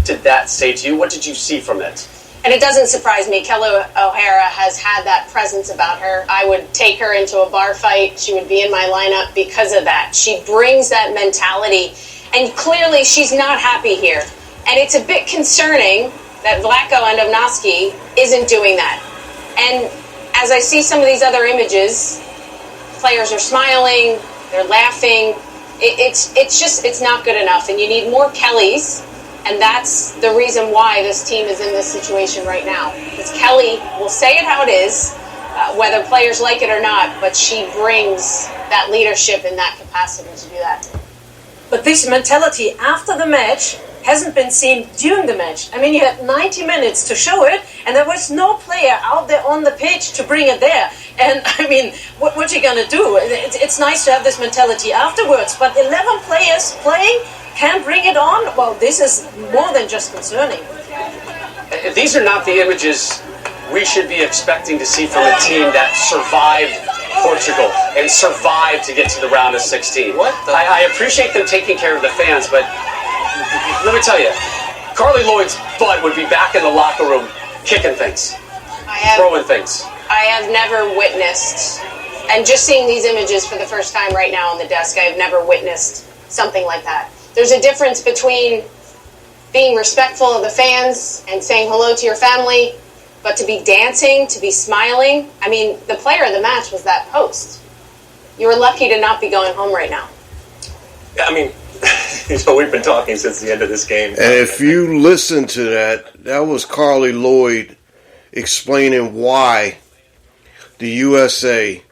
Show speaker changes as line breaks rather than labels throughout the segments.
did that say to you? What did you see from it?
And it doesn't surprise me. Kelly O'Hara has had that presence about her. I would take her into a bar fight. She would be in my lineup because of that. She brings that mentality, and clearly she's not happy here. And it's a bit concerning that Vlatko Andonovski isn't doing that. And as I see some of these other images, players are smiling, they're laughing. It's not good enough, and you need more Kellys. And that's the reason why this team is in this situation right now. Because Kelly will say it how it is, whether players like it or not, but she brings that leadership in that capacity to do that.
But this mentality after the match hasn't been seen during the match. I mean, you had 90 minutes to show it, and there was no player out there on the pitch to bring it there. And, I mean, what are you going to do? It's nice to have this mentality afterwards, but 11 players playing can't bring it on? Well, this is more than just concerning.
These are not the images we should be expecting to see from a team that survived Portugal and survived to get to the round of 16. I appreciate them taking care of the fans, but let me tell you, Carly Lloyd's butt would be back in the locker room kicking things, throwing things.
I have never witnessed, and just seeing these images for the first time right now on the desk, I have never witnessed something like that. There's a difference between being respectful of the fans and saying hello to your family, but to be dancing, to be smiling. I mean, the player of the match was that post. You were lucky to not be going home right now.
Yeah, I mean, we've been talking since the end of this game.
And if you listen to that was Carly Lloyd explaining why the USA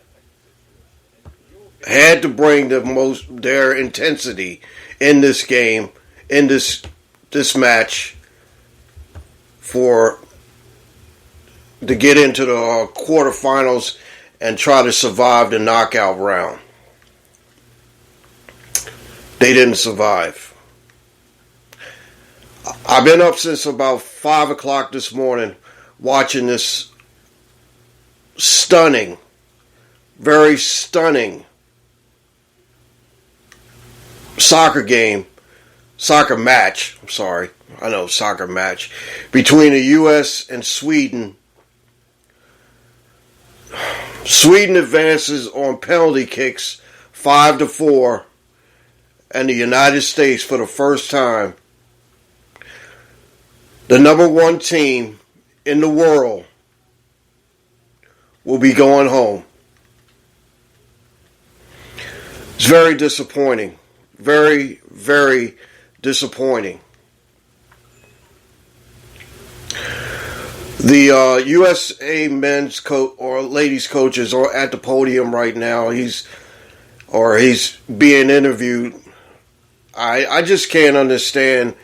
had to bring their intensity in this game, in this match, to get into the quarterfinals and try to survive the knockout round. They didn't survive. I've been up since about 5 o'clock this morning watching this stunning, very stunning soccer match between the U.S. and Sweden. Sweden advances on penalty kicks 5-4, and the United States, for the first time, the number one team in the world, will be going home. It's very disappointing. Very, very disappointing. The USA men's coach or ladies coaches are at the podium right now. He's being interviewed. I just can't understand,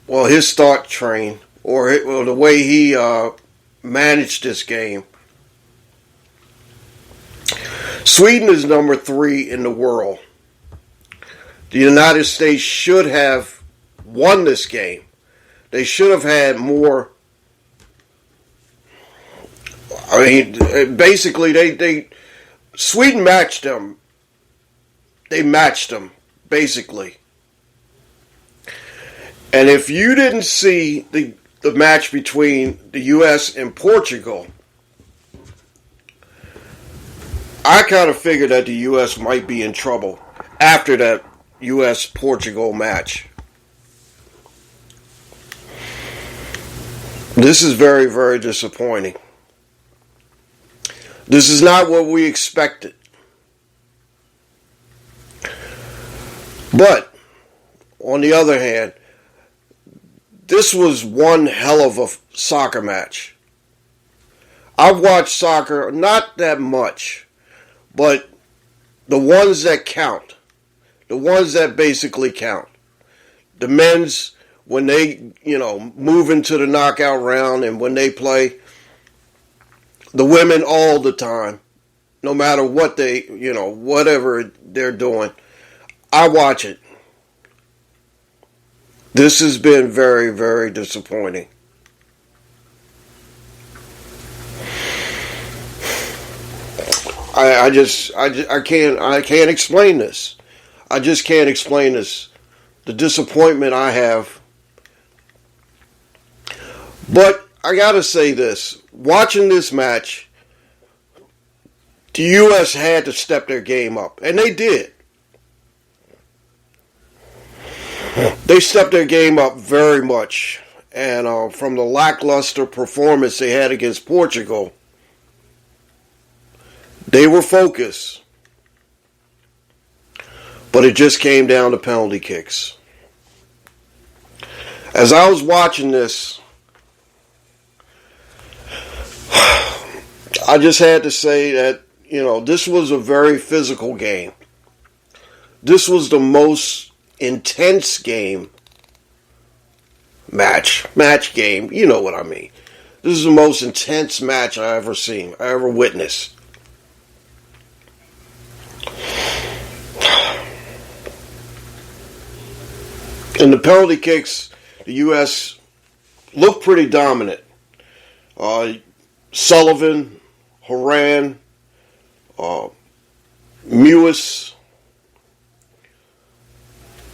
well, his start train or the way he managed this game. Sweden is number 3 in the world. The United States should have won this game. They should have had more. I mean, basically, Sweden matched them. They matched them, basically. And if you didn't see the match between the U.S. and Portugal, I kind of figured that the U.S. might be in trouble after that U.S.-Portugal match. This is very, very disappointing. This is not what we expected. But, on the other hand, this was one hell of a soccer match. I've watched soccer, not that much, but the ones that count. The ones that basically count. The men's, when they, move into the knockout round and when they play. The women all the time. No matter what they, whatever they're doing. I watch it. This has been very, very disappointing. I can't explain this. I just can't explain this. The disappointment I have But I gotta say this. Watching this match, the U.S. had to step their game up. And they did. They stepped their game up very much. And from the lackluster performance they had against Portugal, they were focused. But it just came down to penalty kicks. As I was watching this, I just had to say that, this was a very physical game. This was the most intense match game, you know what I mean. This is the most intense match I ever seen, I ever witnessed. In the penalty kicks, the U.S. looked pretty dominant. Sullivan, Horan, Mewis,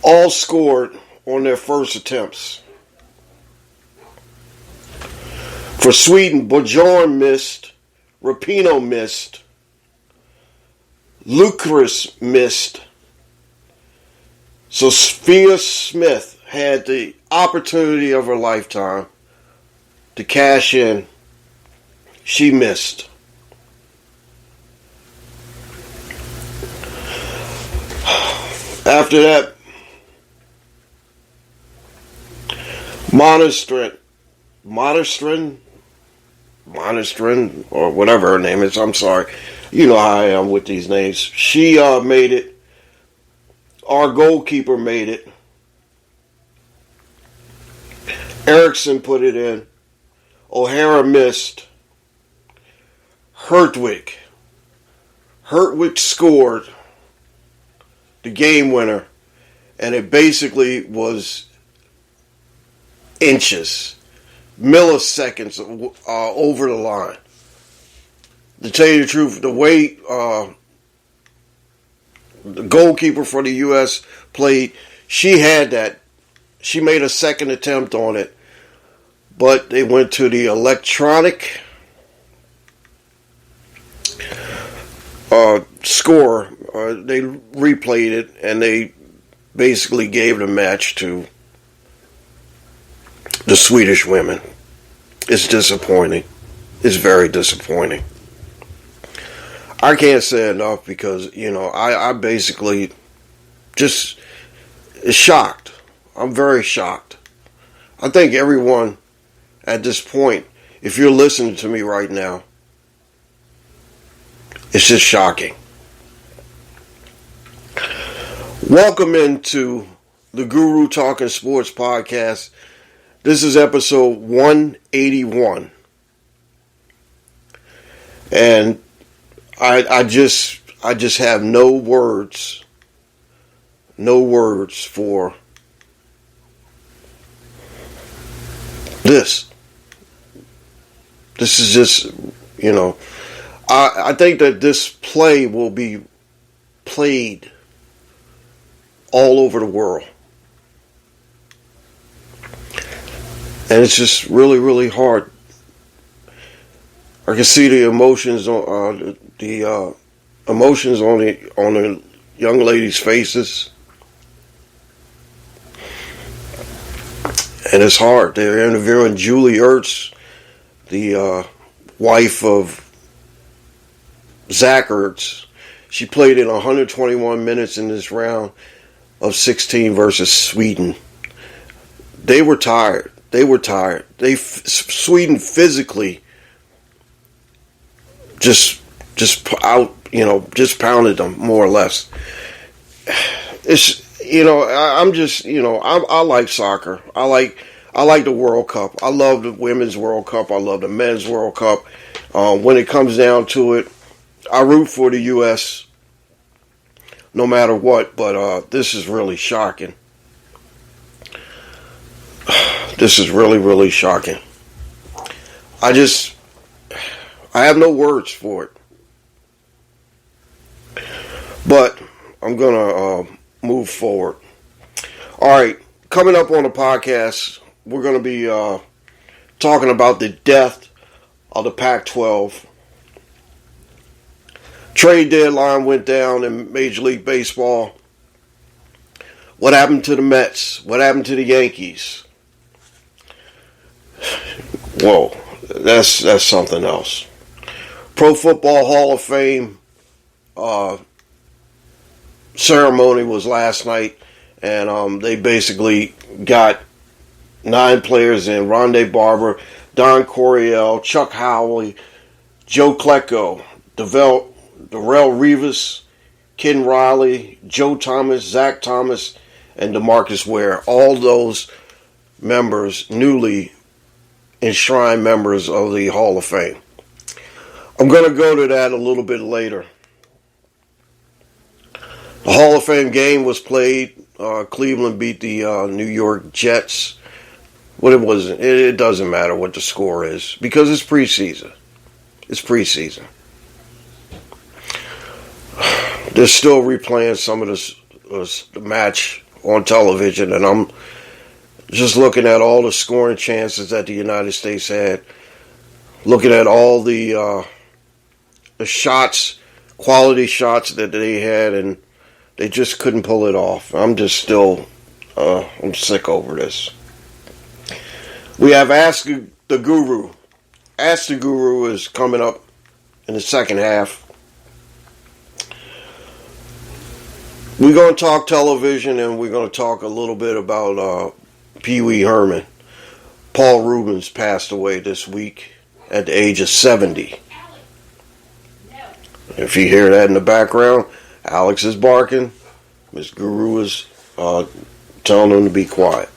all scored on their first attempts. For Sweden, Bjorn missed, Rapinoe missed, Lucas missed. So Sophia Smith had the opportunity of her lifetime to cash in. She missed. After that, Monestrin, or whatever her name is, I'm sorry. You know how I am with these names. She made it. Our goalkeeper made it. Eriksson put it in. O'Hara missed. Hertwig scored the game winner, and it basically was inches, milliseconds over the line. To tell you the truth, the way the goalkeeper for the U.S. played, she had that. She made a second attempt on it, but they went to the electronic score. They replayed it, and they basically gave the match to the Swedish women. It's disappointing. It's very disappointing. I can't say enough because, I basically just shocked. I'm very shocked. I think everyone at this point, if you're listening to me right now, it's just shocking. Welcome into the Guru Talking Sports Podcast. This is episode 181. And I just have no words for this. This is just, I think that this play will be played all over the world. And it's just really, really hard. I can see the emotions on the young ladies' faces, and it's hard. They're interviewing Julie Ertz, the wife of Zach Ertz. She played in 121 minutes in this round of 16 versus Sweden. They were tired. Sweden physically just pounded them more or less. It's, I like soccer. I like the World Cup. I love the Women's World Cup. I love the Men's World Cup. When it comes down to it, I root for the U.S. no matter what, but this is really shocking. This is really, really shocking. I have no words for it. But I'm going to move forward. All right, coming up on the podcast, we're going to be talking about the death of the Pac-12. Trade deadline went down in Major League Baseball. What happened to the Mets? What happened to the Yankees? Whoa, that's something else. Pro Football Hall of Fame ceremony was last night, and they basically got 9 players in: Rondé Barber, Don Coryell, Chuck Howley, Joe Klecko, Darrell Revis, Ken Riley, Joe Thomas, Zach Thomas, and DeMarcus Ware. All those members, newly enshrined members of the Hall of Fame. I'm going to go to that a little bit later. The Hall of Fame game was played. Cleveland beat the New York Jets. What it was, it doesn't matter what the score is because it's preseason. It's preseason. They're still replaying some of the match on television, and I'm just looking at all the scoring chances that the United States had, looking at all the shots, quality shots that they had, and they just couldn't pull it off. I'm just still, I'm sick over this. We have Ask the Guru. Ask the Guru is coming up in the second half. We're going to talk television, and we're going to talk a little bit about Pee Wee Herman. Paul Reubens passed away this week at the age of 70. If you hear that in the background, Alex is barking. Miss Guru is telling him to be quiet.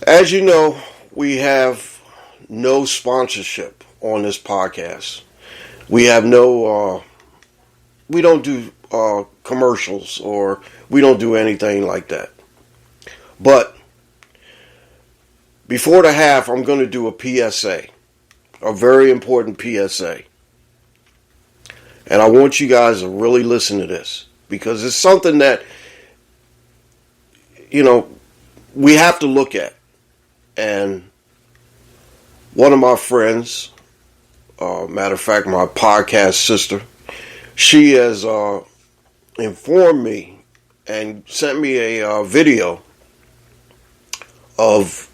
As you know, we have no sponsorship on this podcast. We have no, we don't do commercials, or we don't do anything like that. But before the half, I'm going to do a PSA, a very important PSA. And I want you guys to really listen to this, because it's something that, you know, we have to look at. And one of my friends, matter of fact, my podcast sister, she has informed me and sent me a video of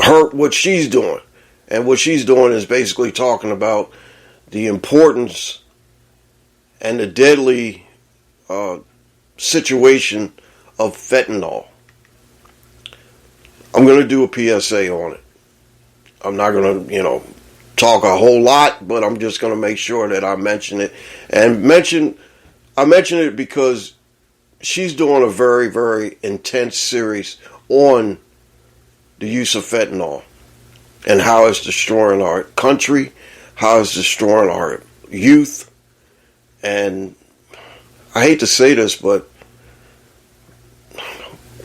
her, what she's doing. And what she's doing is basically talking about the importance and the deadly situation of fentanyl. I'm going to do a PSA on it. I'm not going to, talk a whole lot, but I'm just going to make sure that I mention it. And I mention it because she's doing a very, very intense series on the use of fentanyl and how it's destroying our country, how it's destroying our youth. And I hate to say this, but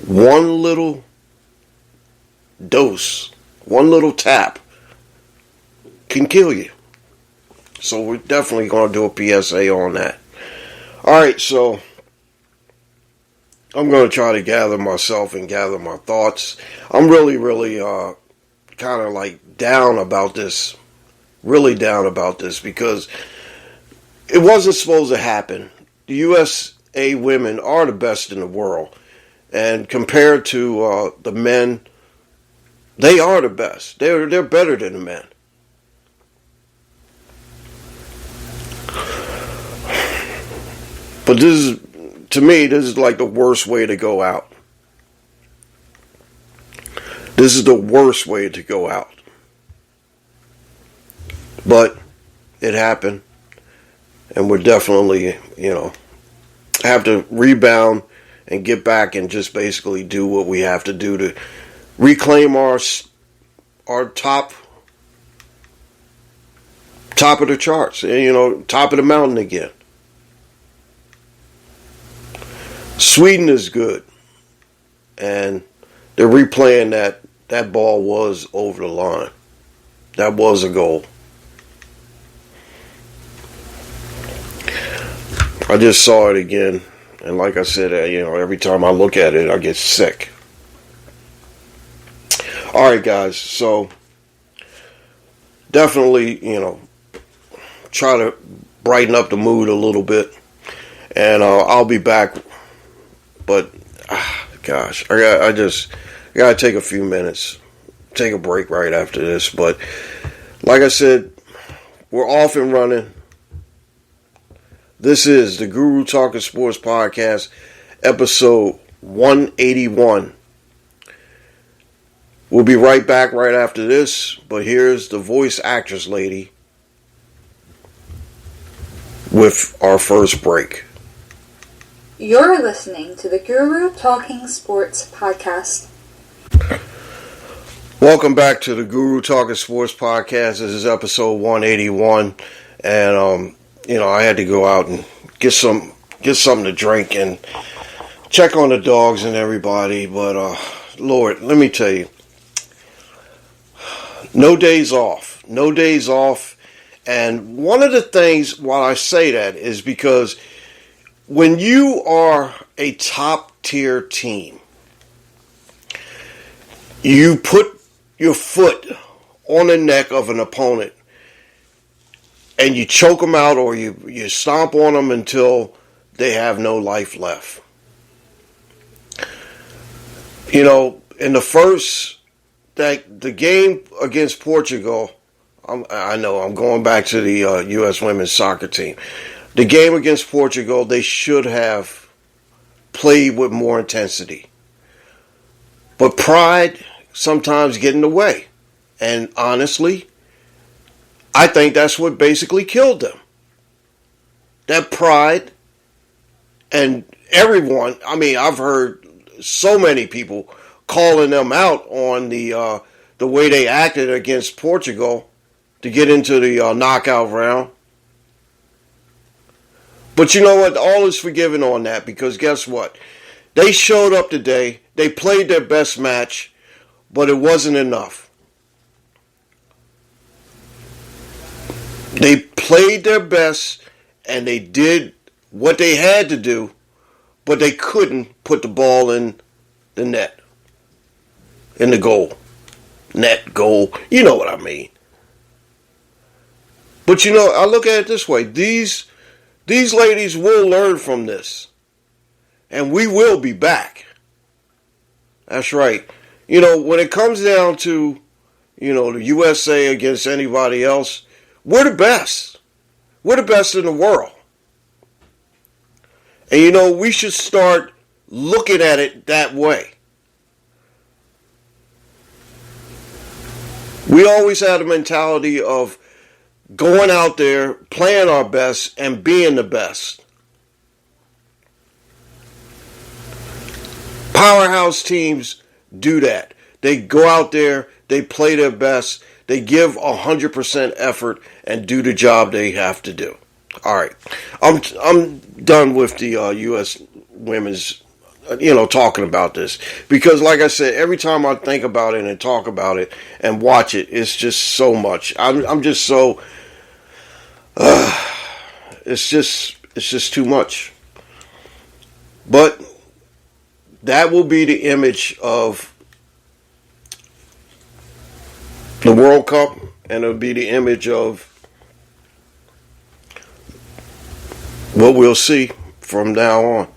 one little dose, one little tap can kill you. So we're definitely going to do a PSA on that. Alright, so I'm going to try to gather myself and gather my thoughts. I'm really, really kind of like down about this. Really down about this, because it wasn't supposed to happen. The USA women are the best in the world. And compared to the men, they are the best. They're better than the men. But to me, this is like the worst way to go out. This is the worst way to go out. But it happened. And we're definitely, have to rebound and get back and just basically do what we have to do to reclaim our top of the charts, top of the mountain again. Sweden is good, and they're replaying that ball was over the line. That was a goal. I just saw it again, and like I said, every time I look at it, I get sick. All right, guys. So definitely, try to brighten up the mood a little bit, and I'll be back. But gosh, I gotta take a few minutes, take a break right after this. But like I said, we're off and running. This is the Guru Talkin Sports Podcast, episode 181. We'll be right back right after this, but here's the voice actress lady with our first break.
You're listening to the Guru Talking Sports Podcast.
Welcome back to the Guru Talking Sports Podcast. This is episode 181, and I had to go out and get something to drink and check on the dogs and everybody. But Lord, let me tell you, no days off. And one of the things why I say that is because when you are a top tier team, you put your foot on the neck of an opponent and you choke them out, or you stomp on them until they have no life left. In the game against Portugal, I know I'm going back to the U.S. women's soccer team. The game against Portugal, they should have played with more intensity. But pride sometimes get in the way. And honestly, I think that's what basically killed them. That pride, and everyone, I've heard so many people calling them out on the way they acted against Portugal to get into the knockout round. But you know what? All is forgiven on that, because guess what? They showed up today. They played their best match, but it wasn't enough. They played their best, and they did what they had to do, but they couldn't put the ball in the net. In the goal. Net, goal. You know what I mean. But I look at it this way. These ladies will learn from this. And we will be back. That's right. When it comes down to, the USA against anybody else, we're the best. We're the best in the world. And we should start looking at it that way. We always had a mentality of going out there, playing our best, and being the best. Powerhouse teams do that. They go out there, they play their best, they give 100% effort, and do the job they have to do. All right, I'm done with the U.S. women's, talking about this, because like I said, every time I think about it and talk about it and watch it, it's just so much. I'm just so. It's just too much. But that will be the image of the World Cup, and it'll be the image of what we'll see from now on.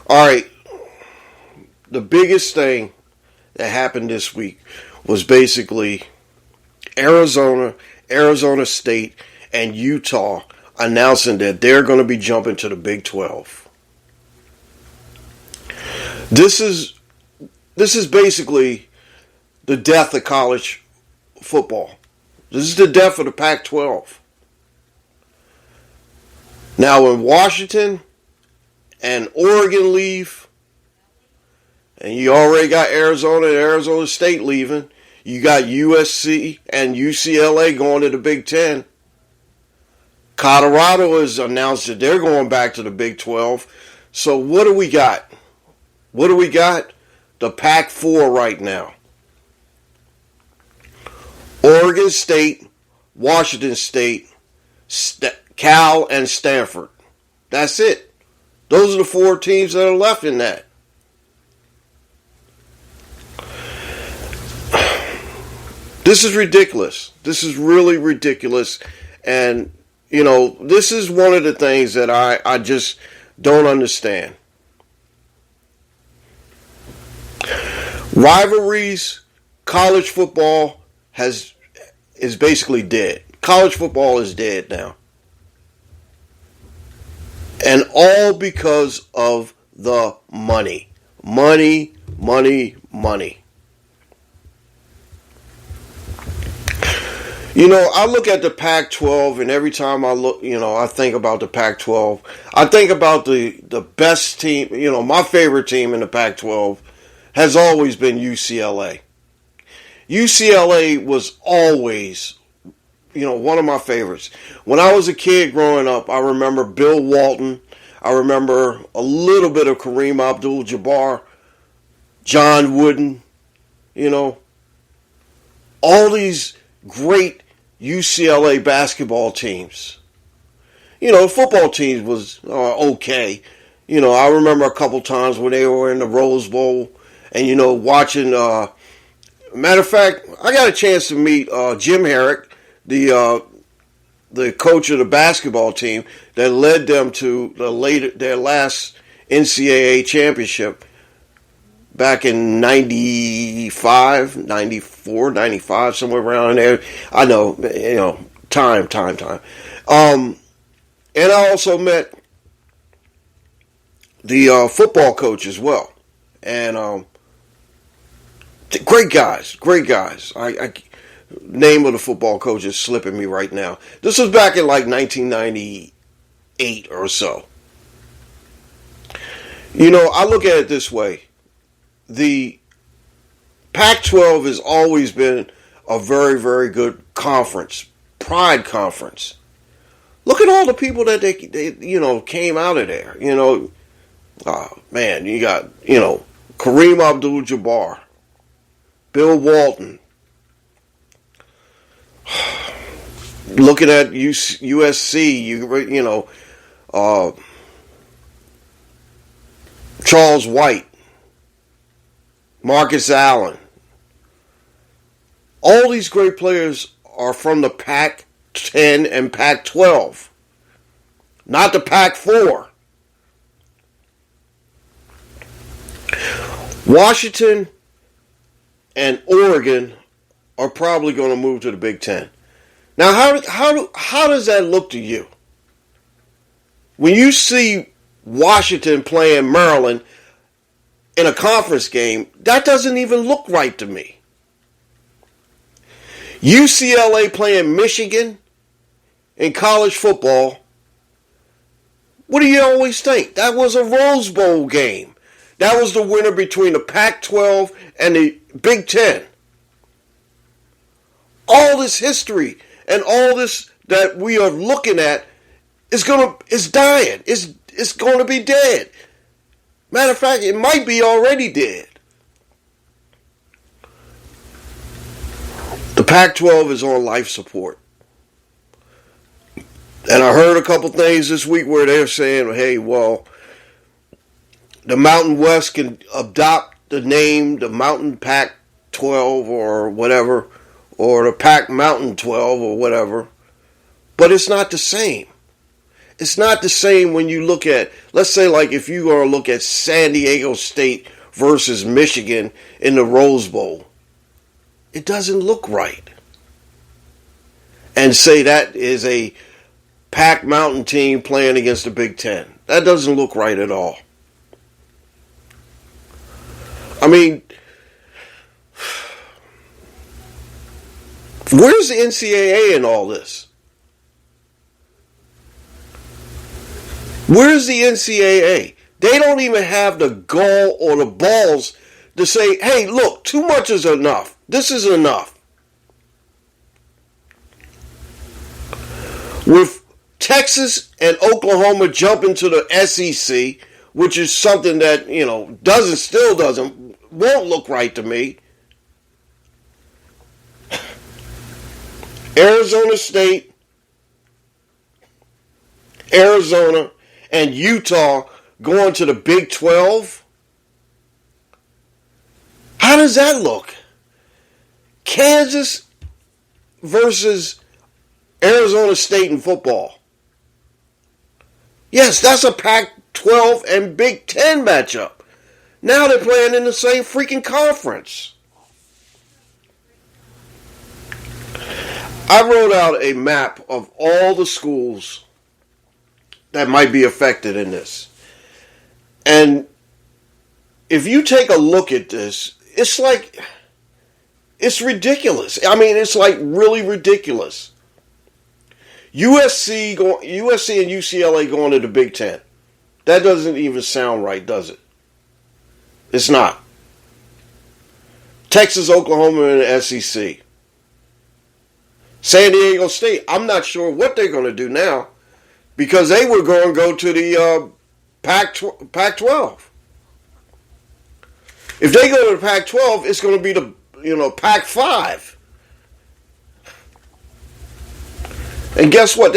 All right. The biggest thing that happened this week was basically Arizona State, and Utah announcing that they're going to be jumping to the Big 12. This is basically the death of college football. This is the death of the Pac-12. Now, when Washington and Oregon leave, and you already got Arizona and Arizona State leaving, you got USC and UCLA going to the Big 10. Colorado has announced that they're going back to the Big 12. So what do we got? The Pac-4 right now. Oregon State, Washington State, Cal, and Stanford. That's it. Those are the four teams that are left in that. This is ridiculous. This is really ridiculous. And, this is one of the things that I just don't understand. Rivalries, college football is basically dead. College football is dead now. And all because of the money. Money, money, money. I look at the Pac-12, and every time I look, I think about the Pac-12. I think about the best team, my favorite team in the Pac-12 has always been UCLA. UCLA was always, one of my favorites. When I was a kid growing up, I remember Bill Walton. I remember a little bit of Kareem Abdul-Jabbar, John Wooden, all these great UCLA basketball teams. Football teams was okay. I remember a couple times when they were in the Rose Bowl and, watching. Matter of fact, I got a chance to meet Jim Herrick, the coach of the basketball team that led them to their last NCAA championship back in 95, 94, 95, somewhere around there. I know, time. And I also met the football coach as well. And great guys. I name of the football coach is slipping me right now. This was back in like 1998 or so. I look at it this way. The Pac-12 has always been a very, very good conference, pride conference. Look at all the people that they came out of there. Oh man, you got Kareem Abdul-Jabbar, Bill Walton. Looking at USC, Charles White, Marcus Allen. All these great players are from the Pac-10 and Pac-12, not the Pac-4. Washington and Oregon are probably going to move to the Big Ten. Now, how does that look to you? When you see Washington playing Maryland in a conference game, that doesn't even look right to me. UCLA playing Michigan in college football, what do you always think? That was a Rose Bowl game. That was the winner between the Pac-12 and the Big Ten. All this history and all this that we are looking at is dying. It's going to be dead. Matter of fact, it might be already dead. The Pac-12 is on life support. And I heard a couple things this week where they're saying, hey, well, the Mountain West can adopt the name, the Mountain Pac-12 or whatever, or the Pac Mountain 12 or whatever. But it's not the same. It's not the same when you look at, let's say like if you are to look at San Diego State versus Michigan in the Rose Bowl. It doesn't look right. And say that is a Pac Mountain team playing against the Big Ten. That doesn't look right at all. I mean, where's the NCAA in all this? Where's the NCAA? They don't even have the gall or the balls to say, hey, look, too much is enough. This is enough. With Texas and Oklahoma jumping to the SEC, which is something that, won't look right to me. Arizona State, Arizona, and Utah going to the Big 12? How does that look? Kansas versus Arizona State in football. Yes, that's a Pac-12 and Big Ten matchup. Now they're playing in the same freaking conference. I wrote out a map of all the schools that might be affected in this. And if you take a look at this, it's ridiculous. I mean, it's like really ridiculous. USC and UCLA going to the Big Ten. That doesn't even sound right, does it? It's not. Texas, Oklahoma, and the SEC. San Diego State, I'm not sure what they're going to do now because they were going to go to the Pac-12. If they go to the Pac-12, it's going to be the Pac-5. And guess what?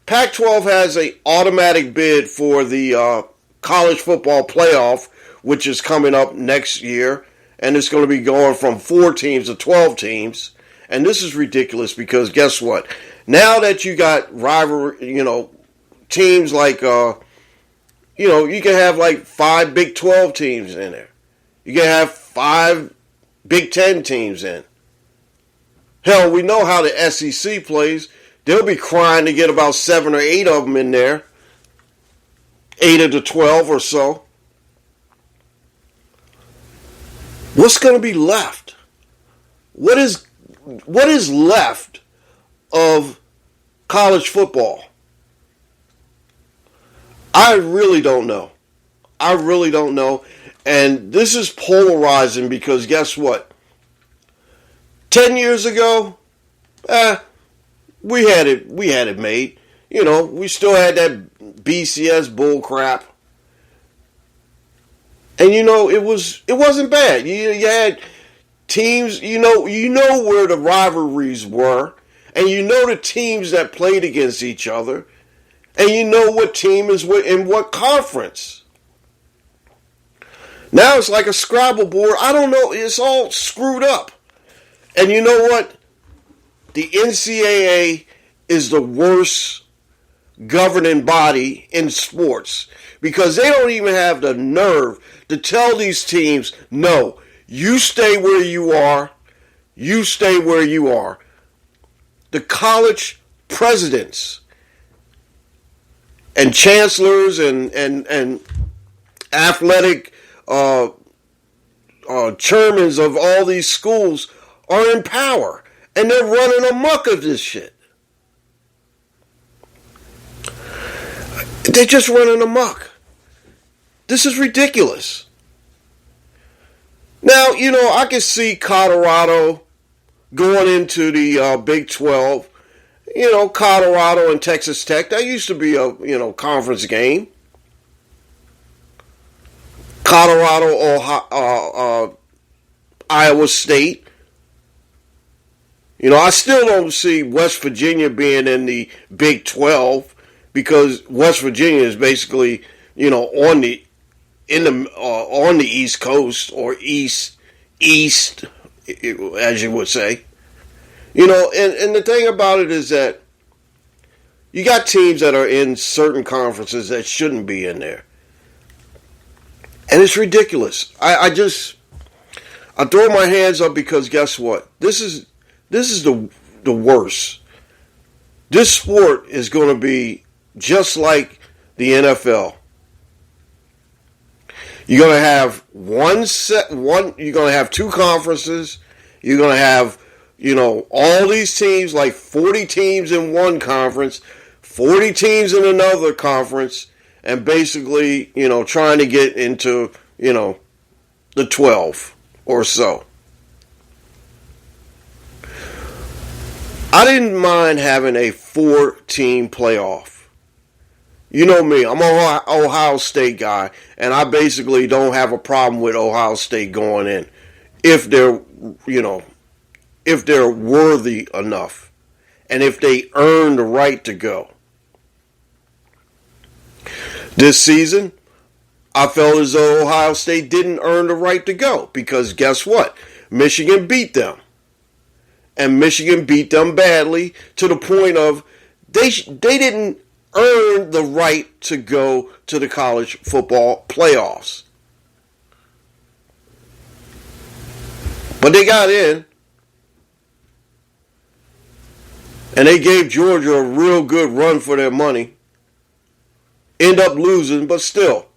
Pac-12 has an automatic bid for the college football playoff, which is coming up next year, and it's going to be going from 4 teams to 12 teams. And this is ridiculous because guess what? Now that you got rivalry, teams like, you can have like 5 Big 12 teams in there. You can have 5 Big 10 teams in. Hell, we know how the SEC plays. They'll be crying to get about 7 or 8 of them in there. 8 of the 12 or so. What's going to be left? What is left of college football? I really don't know. And this is polarizing because guess what? 10 years ago, we had it made. We still had that BCS bull crap. And it wasn't bad. You had teams, you know where the rivalries were, and the teams that played against each other, and what team is in what conference. Now it's like a Scrabble board. I don't know. It's all screwed up. And you know what? The NCAA is the worst governing body in sports because they don't even have the nerve to tell these teams, no, you stay where you are. You stay where you are. The college presidents and chancellors and athletic chairmans of all these schools are in power, and they're running amok of this shit. They're just running amok. This is ridiculous. Now, I can see Colorado going into the Big 12. Colorado and Texas Tech. That used to be a conference game. Colorado, Ohio, Iowa State. I still don't see West Virginia being in the Big 12 because West Virginia is basically, on the East Coast or east, as you would say. And the thing about it is that you got teams that are in certain conferences that shouldn't be in there. And it's ridiculous. I throw my hands up because guess what? This is the worst. This sport is going to be just like the NFL. You're going to have you're going to have 2 conferences. You're going to have, all these teams, like 40 teams in one conference, 40 teams in another conference, and basically, trying to get into, the 12 or so. I didn't mind having a 4-team playoff. You know me, I'm an Ohio State guy, and I basically don't have a problem with Ohio State going in if they're, if they're worthy enough and if they earn the right to go. This season, I felt as though Ohio State didn't earn the right to go because guess what? Michigan beat them. and Michigan beat them badly to the point of they didn't earn the right to go to the college football playoffs. But they got in. And they gave Georgia a real good run for their money. End up losing, but still.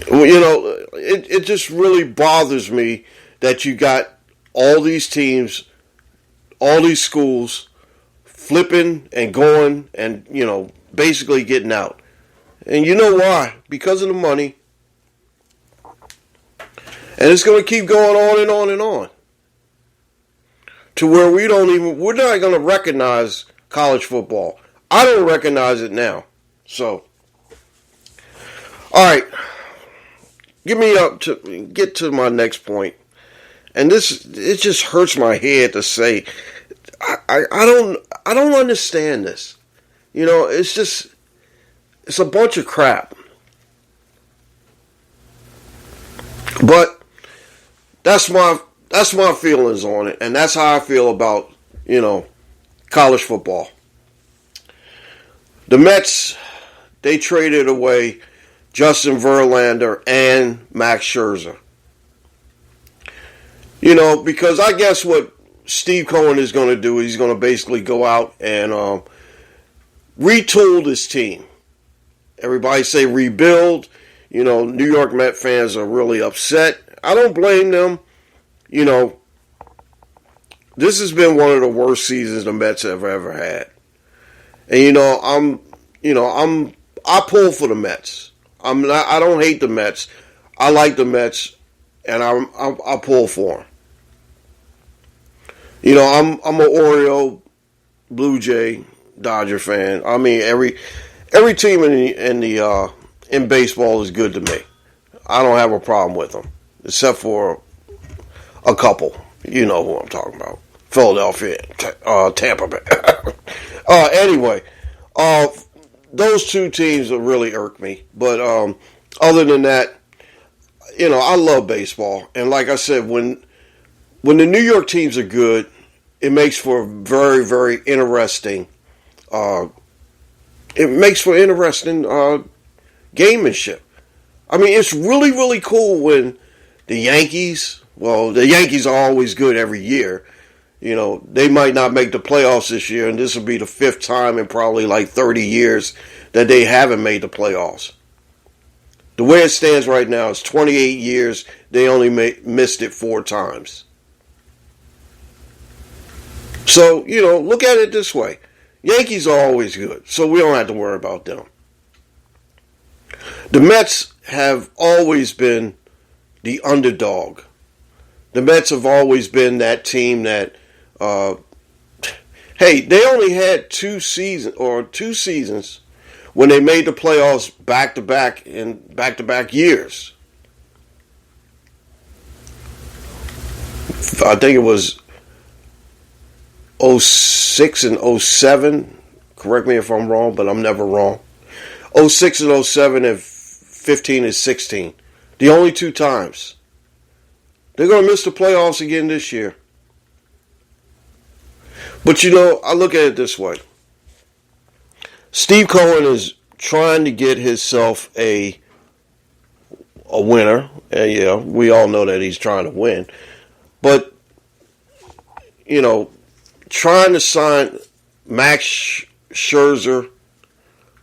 You know, it just really bothers me that you got all these teams, all these schools flipping and going and, you know, basically getting out. And you know why? Because of the money. And it's going to keep going on and on and on. To where we're not going to recognize college football. I don't recognize it now. So, all right. Get to my next point. And it just hurts my head to say, I don't understand this. You know, it's a bunch of crap. But that's my feelings on it, and that's how I feel about, you know, college football. The Mets, they traded away Justin Verlander and Max Scherzer. You know, because I guess what Steve Cohen is going to do, he's going to basically go out and retool this team. Everybody say rebuild. You know, New York Met fans are really upset. I don't blame them. You know, this has been one of the worst seasons the Mets have ever had. And I pull for the Mets. I don't hate the Mets. I like the Mets, and I pull for them. You know, I'm an Oriole, Blue Jay, Dodger fan. I mean, every team in baseball is good to me. I don't have a problem with them, except for a couple. You know who I'm talking about. Philadelphia, Tampa Bay. Anyway, those two teams really irk me. But other than that, you know, I love baseball. And like I said, when the New York teams are good, it makes for very, very interesting. It makes for interesting gamemanship. I mean, it's really, really cool when the Yankees are always good every year. You know, they might not make the playoffs this year, and this will be the 5th time in probably like 30 years that they haven't made the playoffs. The way it stands right now is 28 years, they only missed it 4 times. So, you know, look at it this way. Yankees are always good, so we don't have to worry about them. The Mets have always been the underdog. The Mets have always been that team that, they only had 2 seasons when they made the playoffs back-to-back in back-to-back years. I think it was 06 and 07. Correct me if I'm wrong, but I'm never wrong. 06 and 07 and 15 and 16. The only 2 times. They're going to miss the playoffs again this year. But, you know, I look at it this way. Steve Cohen is trying to get himself a winner. And, yeah, we all know that he's trying to win. But, you know, trying to sign Max Scherzer,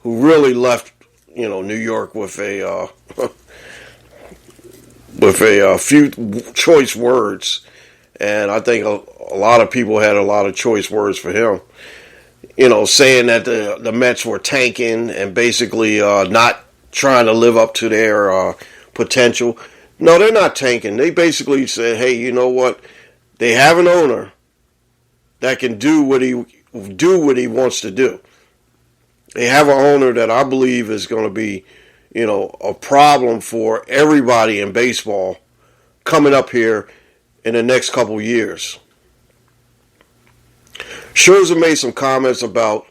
who really left, you know, New York with a few choice words, and I think a lot of people had a lot of choice words for him. You know, saying that the Mets were tanking and basically not trying to live up to their potential. No, they're not tanking. They basically said, hey, you know what? They have an owner that can do what he wants to do. They have an owner that I believe is going to be, you know, a problem for everybody in baseball coming up here in the next couple years. Scherzer made some comments about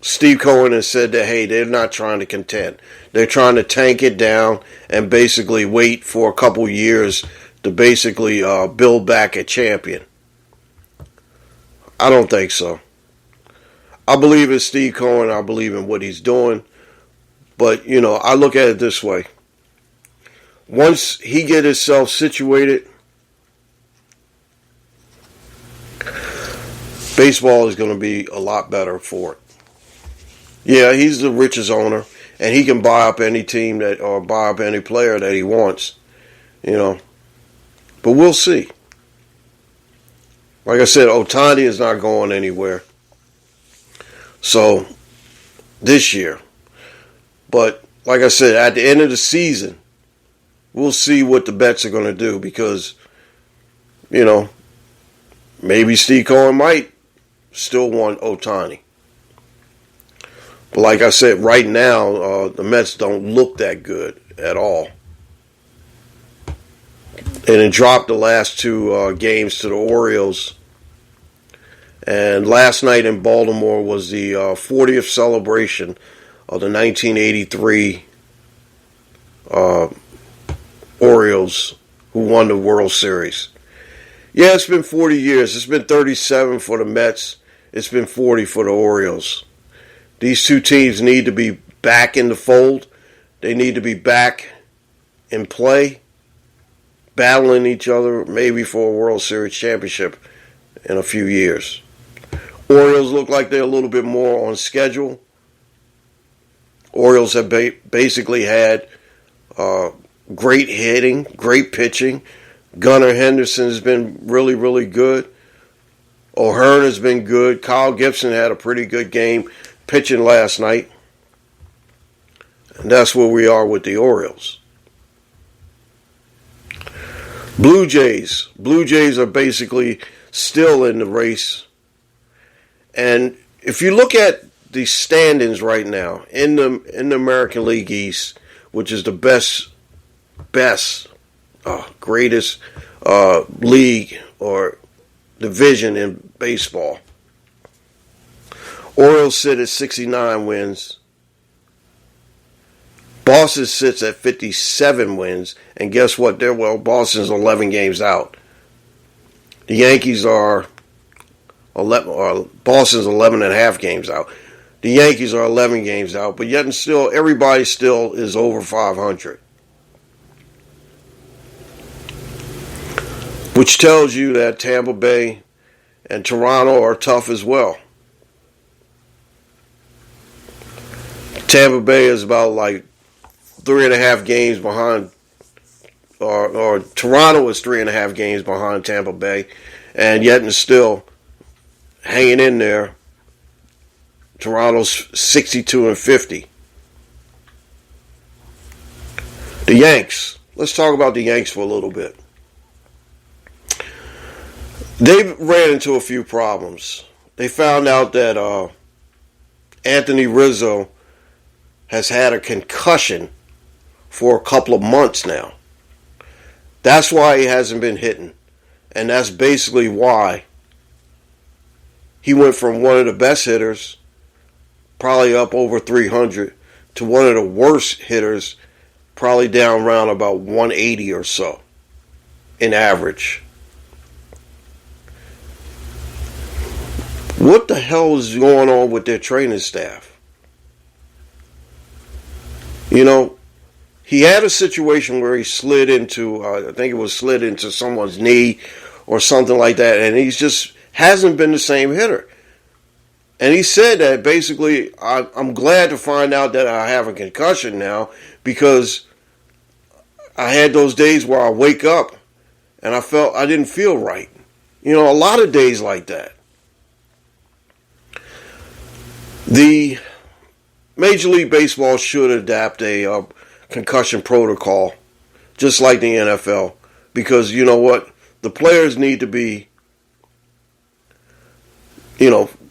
Steve Cohen has said that, hey, they're not trying to contend. They're trying to tank it down and basically wait for a couple years to basically build back a champion. I don't think so. I believe in Steve Cohen. I believe in what he's doing. But, I look at it this way. Once he get himself situated, baseball is going to be a lot better for it. Yeah, he's the richest owner, and he can buy up any team or buy up any player that he wants, But we'll see. Like I said, Ohtani is not going anywhere. So, this year. But, like I said, at the end of the season, we'll see what the bets are going to do because, maybe Steve Cohen might still want Ohtani. But like I said, right now, the Mets don't look that good at all. And it dropped the last two games to the Orioles. And last night in Baltimore was the 40th celebration of the 1983 Orioles who won the World Series. Yeah, it's been 40 years. It's been 37 for the Mets. It's been 40 for the Orioles. These two teams need to be back in the fold. They need to be back in play, battling each other, maybe for a World Series championship in a few years. Orioles look like they're a little bit more on schedule. Orioles have basically had great hitting, great pitching. Gunnar Henderson has been really, really good. O'Hearn has been good. Kyle Gibson had a pretty good game pitching last night. And that's where we are with the Orioles. Blue Jays. Blue Jays are basically still in the race. And if you look at the standings right now in the American League East, which is the greatest league or division in baseball, Orioles sit at 69 wins. Boston sits at 57 wins. And guess what? Boston's 11 games out. The Yankees are Boston's 11 and a half games out. The Yankees are 11 games out. But yet and still, everybody still is over 500. Which tells you that Tampa Bay and Toronto are tough as well. Tampa Bay is about like 3.5 games behind, or Toronto is 3.5 games behind Tampa Bay, and yet and still hanging in there. Toronto's 62-50. The Yanks. Let's talk about the Yanks for a little bit. They ran into a few problems. They found out that Anthony Rizzo has had a concussion for a couple of months now. That's why he hasn't been hitting. And that's basically why he went from one of the best hitters, probably up over 300, to one of the worst hitters, probably down around about 180 or so in average. What the hell is going on with their training staff? He had a situation where he slid into, slid into someone's knee or something like that, and he just hasn't been the same hitter. And he said that basically, I'm glad to find out that I have a concussion now because I had those days where I wake up and I didn't feel right. A lot of days like that. The Major League Baseball should adapt a concussion protocol, just like the NFL, because you know what? The players need to be,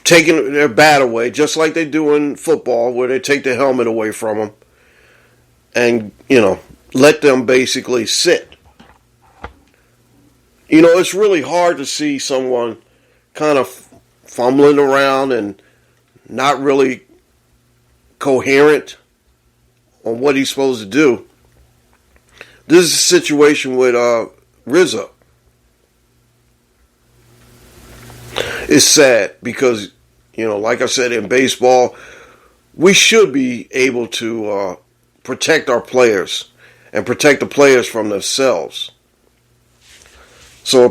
taking their bat away, just like they do in football, where they take the helmet away from them and, let them basically sit. It's really hard to see someone kind of fumbling around and not really coherent on what he's supposed to do. This is a situation with Rizzo. It's sad because, like I said, in baseball, we should be able to protect our players and protect the players from themselves. So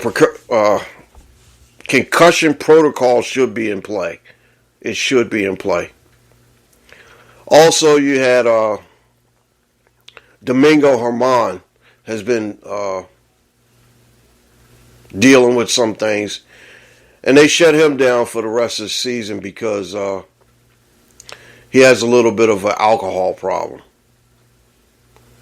a concussion protocol should be in play. It should be in play. Also, you had Domingo Herman has been dealing with some things. And they shut him down for the rest of the season because he has a little bit of an alcohol problem.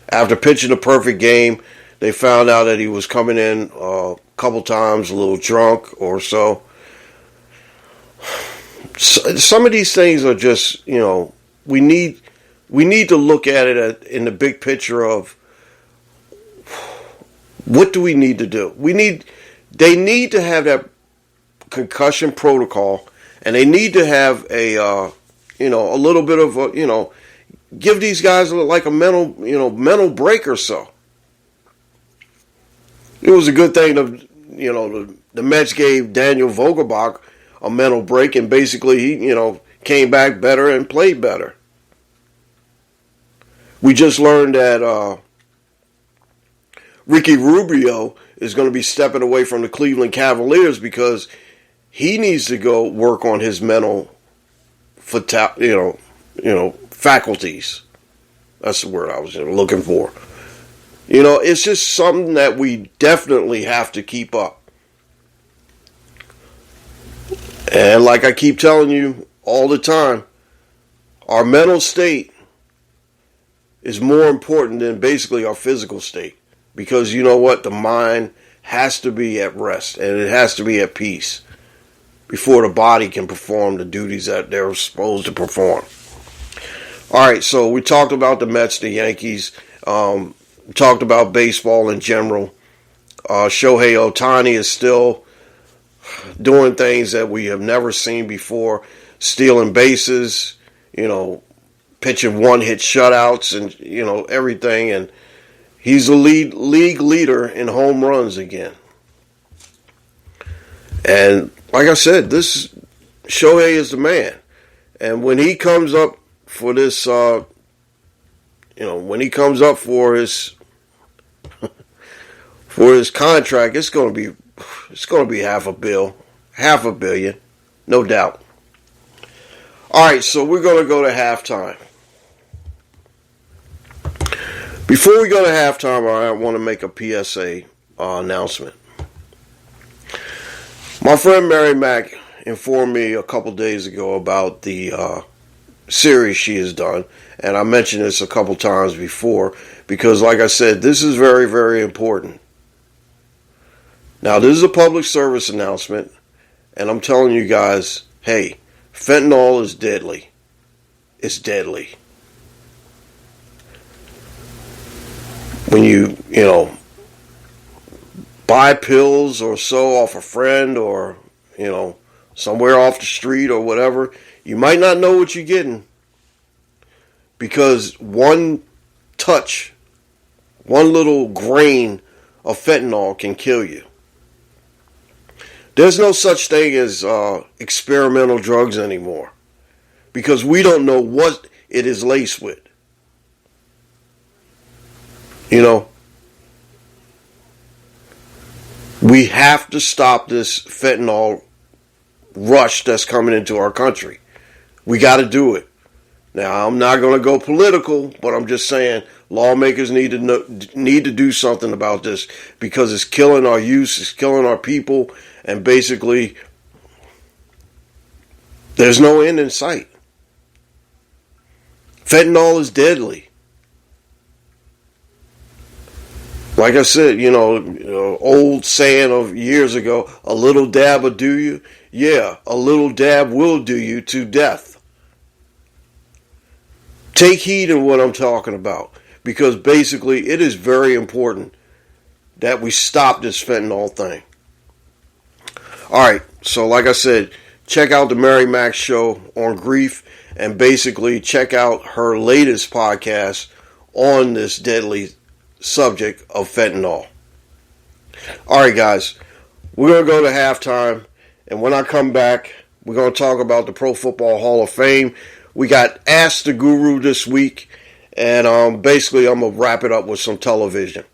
After pitching a perfect game, they found out that he was coming in a couple times a little drunk or so. Some of these things are just, we need to look at it in the big picture of what do we need to do. They need to have that concussion protocol, and they need to have a little bit of give these guys like a mental break or so. It was a good thing the Mets gave Daniel Vogelbach a mental break, and basically he came back better and played better. We just learned that Ricky Rubio is going to be stepping away from the Cleveland Cavaliers because he needs to go work on his mental, faculties. That's the word I was looking for. It's just something that we definitely have to keep up. And like I keep telling you all the time, our mental state is more important than basically our physical state. Because you know what? The mind has to be at rest and it has to be at peace before the body can perform the duties that they're supposed to perform. All right, so we talked about the Mets, the Yankees, talked about baseball in general. Shohei Ohtani is still doing things that we have never seen before, stealing bases, pitching one-hit shutouts and, everything. And he's the league leader in home runs again. And like I said, this Shohei is the man. And when he comes up for this, when he comes up for his contract, it's going to be $500 million, no doubt. All right, so we're going to go to halftime. Before we go to halftime, I want to make a PSA announcement. My friend Mary Mack informed me a couple days ago about the series she has done, and I mentioned this a couple times before because, like I said, this is very, very important. Now, this is a public service announcement, and I'm telling you guys, hey, fentanyl is deadly. It's deadly. When you buy pills or so off a friend or, somewhere off the street or whatever, you might not know what you're getting because one touch, one little grain of fentanyl can kill you. There's no such thing as experimental drugs anymore because we don't know what it is laced with. We have to stop this fentanyl rush that's coming into our country. We got to do it. Now, I'm not going to go political, but I'm just saying lawmakers need to do something about this because it's killing our youth, it's killing our people, and basically there's no end in sight. Fentanyl is deadly. Like I said, old saying of years ago, a little dab will do you. Yeah, a little dab will do you to death. Take heed in what I'm talking about because basically it is very important that we stop this fentanyl thing. All right, so like I said, check out the Mary Mack Show on Grief. and basically check out her latest podcast on this deadly subject of fentanyl. All right, guys, we're going to go to halftime, and when I come back, we're going to talk about the Pro Football Hall of Fame. We got Ask the Guru this week, and basically I'm going to wrap it up with some television.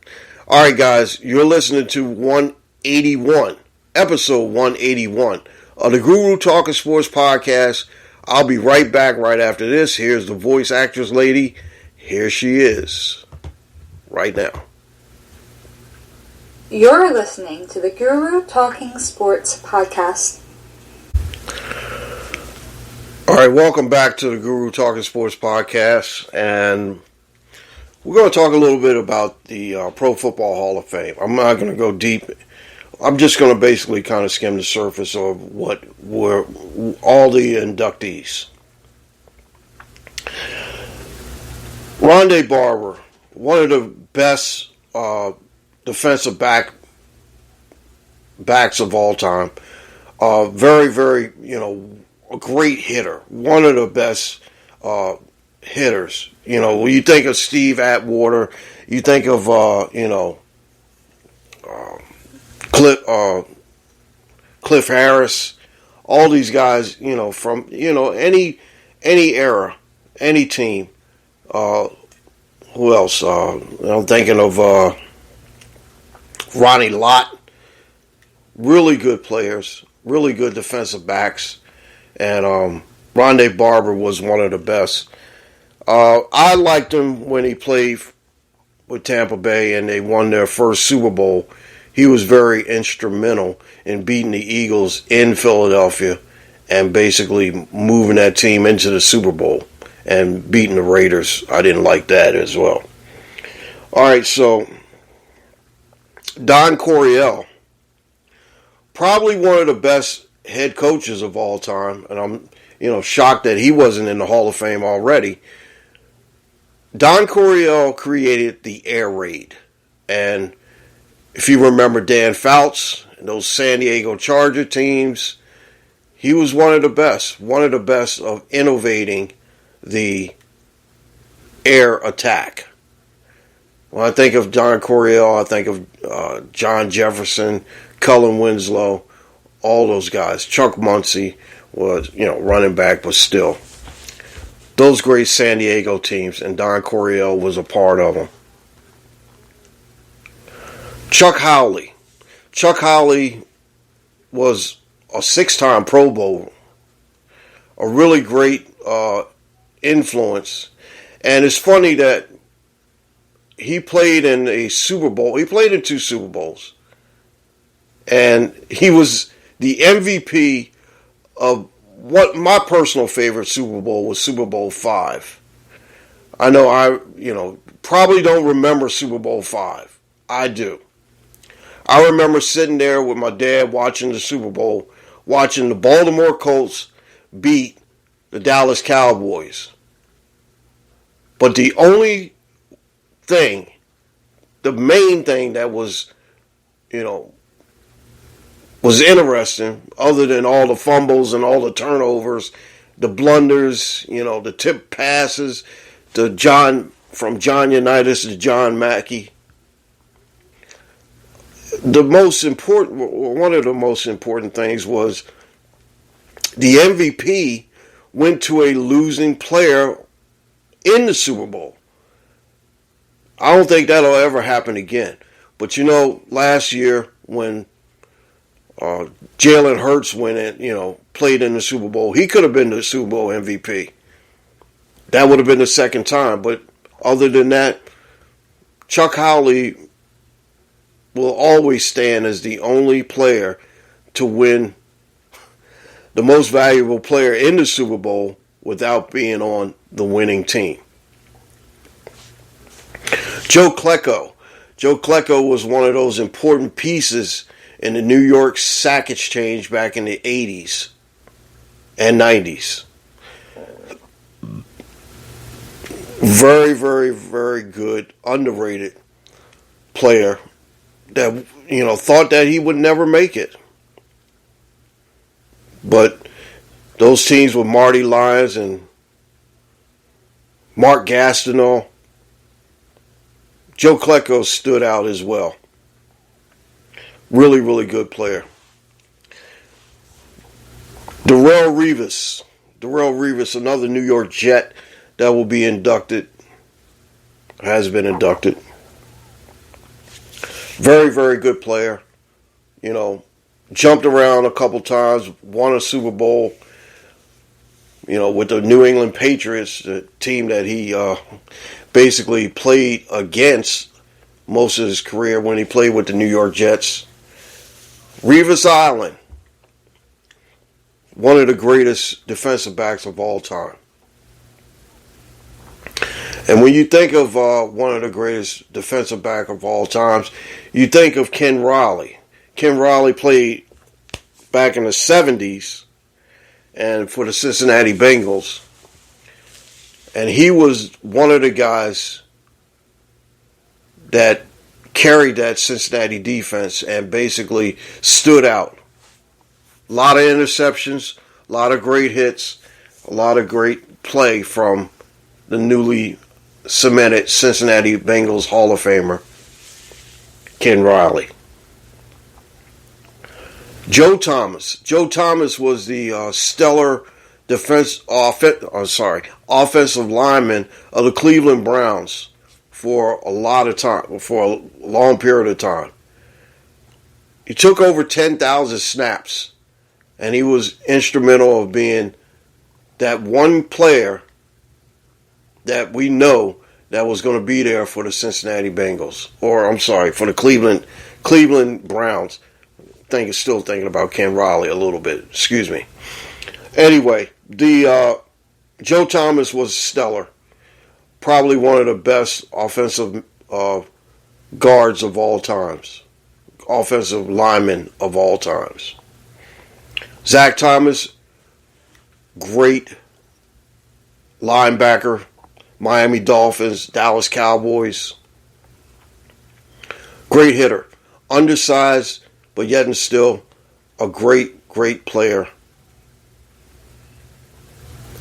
All right, guys, you're listening to 181, episode 181 of the Guru Talking Sports Podcast. I'll be right back right after this. Here's the voice actress lady. Here she is, right now.
You're listening to the Guru Talking Sports Podcast.
All right, welcome back to the Guru Talking Sports Podcast, and we're going to talk a little bit about the Pro Football Hall of Fame. I'm not going to go deep. I'm just going to basically kind of skim the surface of what were all the inductees. Rondé Barber, one of the best defensive backs of all time. Very, very, a great hitter. One of the best hitters. When you think of Steve Atwater, you think of, Cliff Harris, all these guys, from, any era, any team. Who else? I'm thinking of Ronnie Lott. Really good players, really good defensive backs. And Rondé Barber was one of the best. I liked him when he played with Tampa Bay and they won their first Super Bowl. He was very instrumental in beating the Eagles in Philadelphia and basically moving that team into the Super Bowl and beating the Raiders. I didn't like that as well. All right, so Don Coryell, probably one of the best head coaches of all time, and I'm shocked that he wasn't in the Hall of Fame already. Don Coryell created the air raid, and if you remember Dan Fouts and those San Diego Charger teams, he was one of the best of innovating the air attack. When I think of Don Coryell, I think of John Jefferson, Cullen Winslow, all those guys. Chuck Muncie was, running back, but still. Those great San Diego teams, and Don Coryell was a part of them. Chuck Howley. Chuck Howley was a 6-time Pro Bowl. A really great influence. And it's funny that he played in a Super Bowl. He played in 2 Super Bowls. And he was the MVP of what my personal favorite Super Bowl was, Super Bowl V. I know I probably don't remember Super Bowl V. I do. I remember sitting there with my dad watching the Super Bowl, watching the Baltimore Colts beat the Dallas Cowboys. But the only thing, the main thing that was, was interesting, other than all the fumbles and all the turnovers, the blunders, the tip passes, from John Unitas to John Mackey. One of the most important things was the MVP went to a losing player in the Super Bowl. I don't think that'll ever happen again. But last year when Jalen Hurts went in, played in the Super Bowl, he could have been the Super Bowl MVP. That would have been the second time. But other than that, Chuck Howley will always stand as the only player to win the most valuable player in the Super Bowl without being on the winning team. Joe Klecko. Joe Klecko was one of those important pieces in the New York Sack Exchange back in the 80s and 90s. Very, very, very good, underrated player that, thought that he would never make it. But those teams with Marty Lyons and Mark Gastineau. Joe Klecko stood out as well. Really, really good player. Darrelle Revis, another New York Jet that will be inducted, has been inducted. Very, very good player. You know, jumped around a couple times, won a Super Bowl, you know, with the New England Patriots, the team that he basically played against most of his career when he played with the New York Jets. Revis Island, one of the greatest defensive backs of all time. And when you think of one of the greatest defensive back of all times, you think of Ken Riley. Ken Riley played back in the 70s and for the Cincinnati Bengals. And he was one of the guys that carried that Cincinnati defense and basically stood out. A lot of interceptions, a lot of great hits, a lot of great play from the newly cemented Cincinnati Bengals Hall of Famer, Ken Riley. Joe Thomas. Joe Thomas was the stellar offensive lineman of the Cleveland Browns for a lot of time, for a long period of time. He took over 10,000 snaps, and he was instrumental of being that one player that we know that was going to be there for the Cincinnati Bengals, for the Cleveland Browns. Still thinking about Ken Riley a little bit. Excuse me. Anyway, the Joe Thomas was stellar. Probably one of the best offensive guards of all times. Offensive linemen of all times. Zach Thomas, great linebacker. Miami Dolphins, Dallas Cowboys. Great hitter. Undersized, but yet and still a great, great player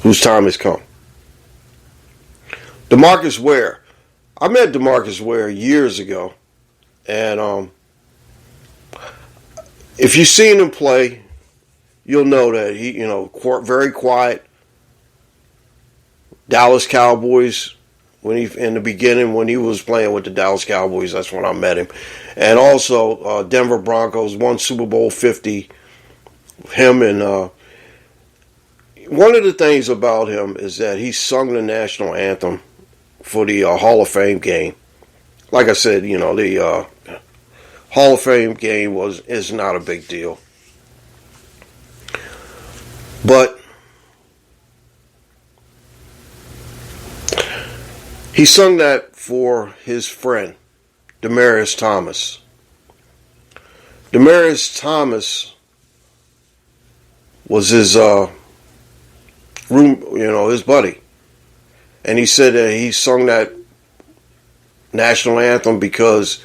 whose time has come. DeMarcus Ware. I met DeMarcus Ware years ago. And if you've seen him play, you'll know that he, very quiet. Dallas Cowboys, in the beginning when he was playing with the Dallas Cowboys, that's when I met him. And also Denver Broncos won Super Bowl 50. Him and one of the things about him is that he sung the national anthem for the Hall of Fame game. Like I said, the Hall of Fame game is not a big deal, but he sung that for his friend, Demaryius Thomas. Demaryius Thomas was his his buddy. And he said that he sung that national anthem because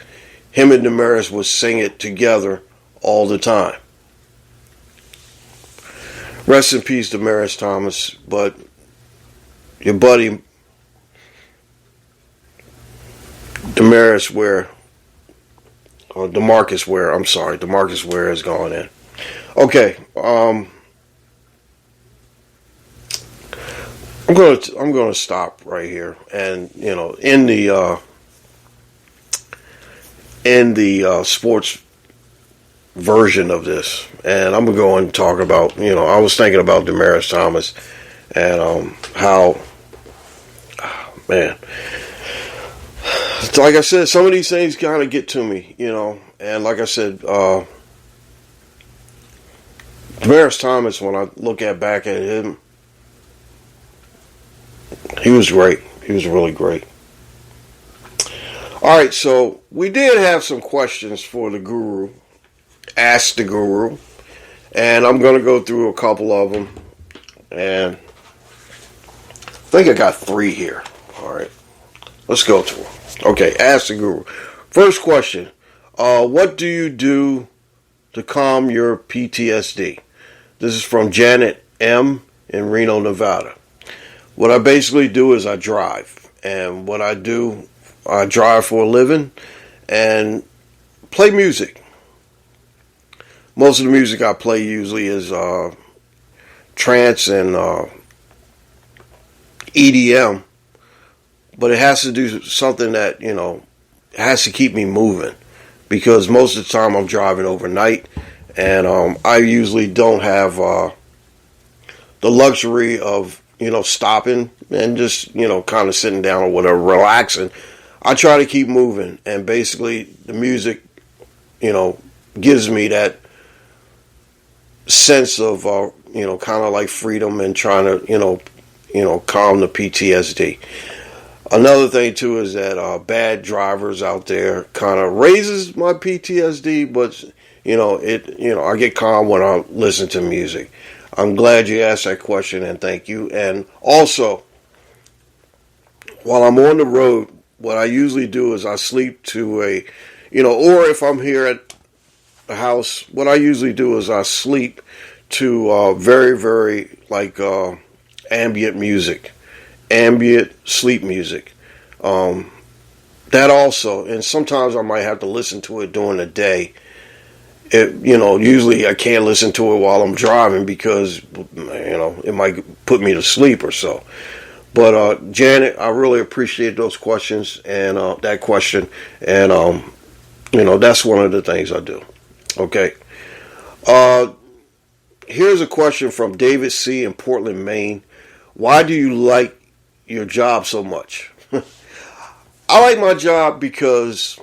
him and Demaryius would sing it together all the time. Rest in peace, Demaryius Thomas, but your buddy DeMarcus Ware has gone in. Okay, I'm gonna stop right here, and in the sports version of this, and I'm gonna go and talk about I was thinking about Demaryius Thomas and how like I said, some of these things kind of get to me, and like I said, Demaryius Thomas, when I look back at him, he was great. He was really great. All right, so we did have some questions for the Guru. Ask the Guru. And I'm going to go through a couple of them. And I think I got 3 here. All right, let's go to them. Okay, Ask the Guru. First question. What do you do to calm your PTSD? This is from Janet M. in Reno, Nevada. What I basically do is I drive. And what I do, I drive for a living and play music. Most of the music I play usually is trance and EDM. But it has to do something that, has to keep me moving. Because most of the time I'm driving overnight. And I usually don't have the luxury of, stopping and just, kind of sitting down or whatever, relaxing. I try to keep moving. And basically the music, gives me that sense of, kind of like freedom and trying to, calm the PTSD. Another thing too is that bad drivers out there kind of raises my PTSD, but I get calm when I listen to music. I'm glad you asked that question, and thank you. And also, while I'm on the road, what I usually do is I sleep to or if I'm here at the house, what I usually do is I sleep to very, very ambient music. Ambient sleep music. That also, and sometimes I might have to listen to it during the day. Usually I can't listen to it while I'm driving because, it might put me to sleep or so. But, Janet, I really appreciate those questions and that question. And, that's one of the things I do. Okay. Here's a question from David C. in Portland, Maine. Why do you like your job so much? I like my job because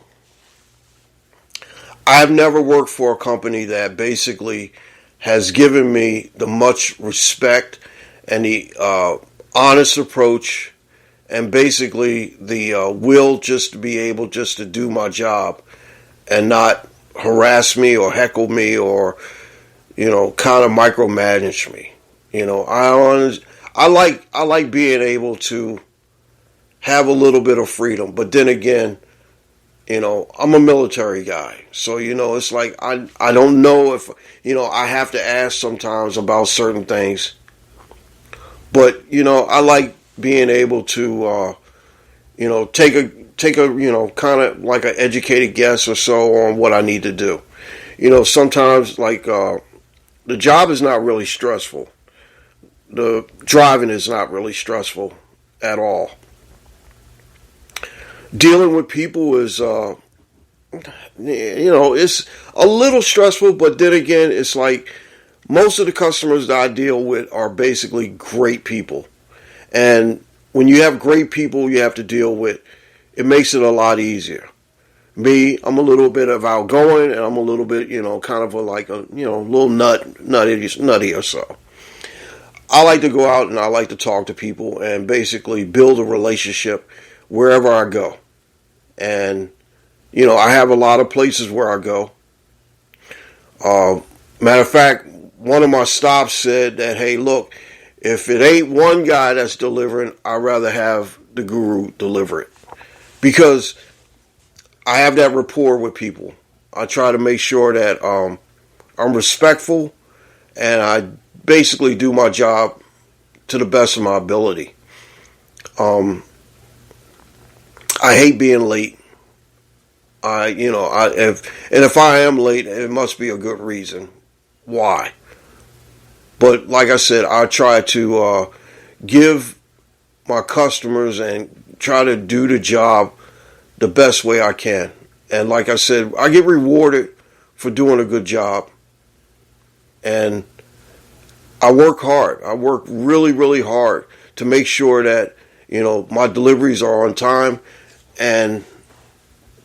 I've never worked for a company that basically has given me the much respect and the honest approach and basically the will just to be able just to do my job and not harass me or heckle me or, kind of micromanage me. I like being able to have a little bit of freedom, but then again, I'm a military guy, so it's like I don't know if I have to ask sometimes about certain things, but I like being able to take a kind of like an educated guess or so on what I need to do. Sometimes the job is not really stressful. The driving is not really stressful at all. Dealing with people is, it's a little stressful, but then again, it's like most of the customers that I deal with are basically great people. And when you have great people you have to deal with, it makes it a lot easier. Me, I'm a little bit of outgoing, and I'm a little bit, kind of a little nutty or so. I like to go out and I like to talk to people and basically build a relationship wherever I go. And, I have a lot of places where I go. Matter of fact, one of my stops said that, hey, look, if it ain't one guy that's delivering, I'd rather have the guru deliver it. Because I have that rapport with people. I try to make sure that I'm respectful and I basically do my job to the best of my ability. I hate being late. If I am late, it must be a good reason why. But like I said, I try to give my customers and try to do the job the best way I can. And like I said, I get rewarded for doing a good job. And I work hard. I work really, really hard to make sure that, my deliveries are on time and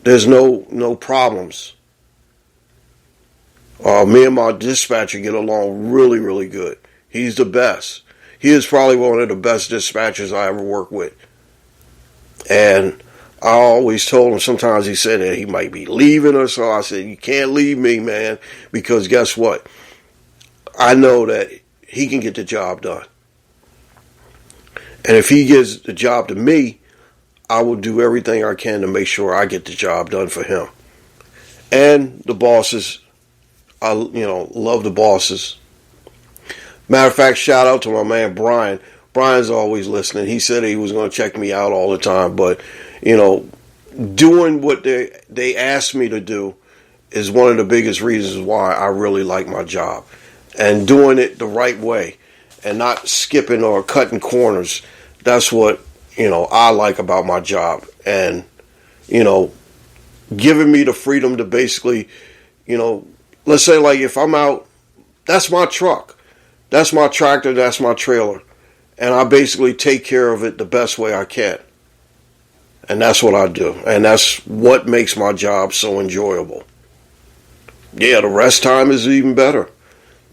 there's no problems. Me and my dispatcher get along really, really good. He's the best. He is probably one of the best dispatchers I ever worked with. And I always told him, sometimes he said that he might be leaving or so. I said, you can't leave me, man, because guess what? I know that he can get the job done. And if he gives the job to me, I will do everything I can to make sure I get the job done for him. And the bosses, I love the bosses. Matter of fact, shout out to my man Brian. Brian's always listening. He said he was going to check me out all the time, but, you know, doing what they asked me to do is one of the biggest reasons why I really like my job. And doing it the right way and not skipping or cutting corners, that's what, you know, I like about my job. And, you know, giving me the freedom to basically, you know, let's say like if I'm out, that's my truck, that's my tractor, that's my trailer. And I basically take care of it the best way I can. And that's what I do. And that's what makes my job so enjoyable. Yeah, the rest time is even better.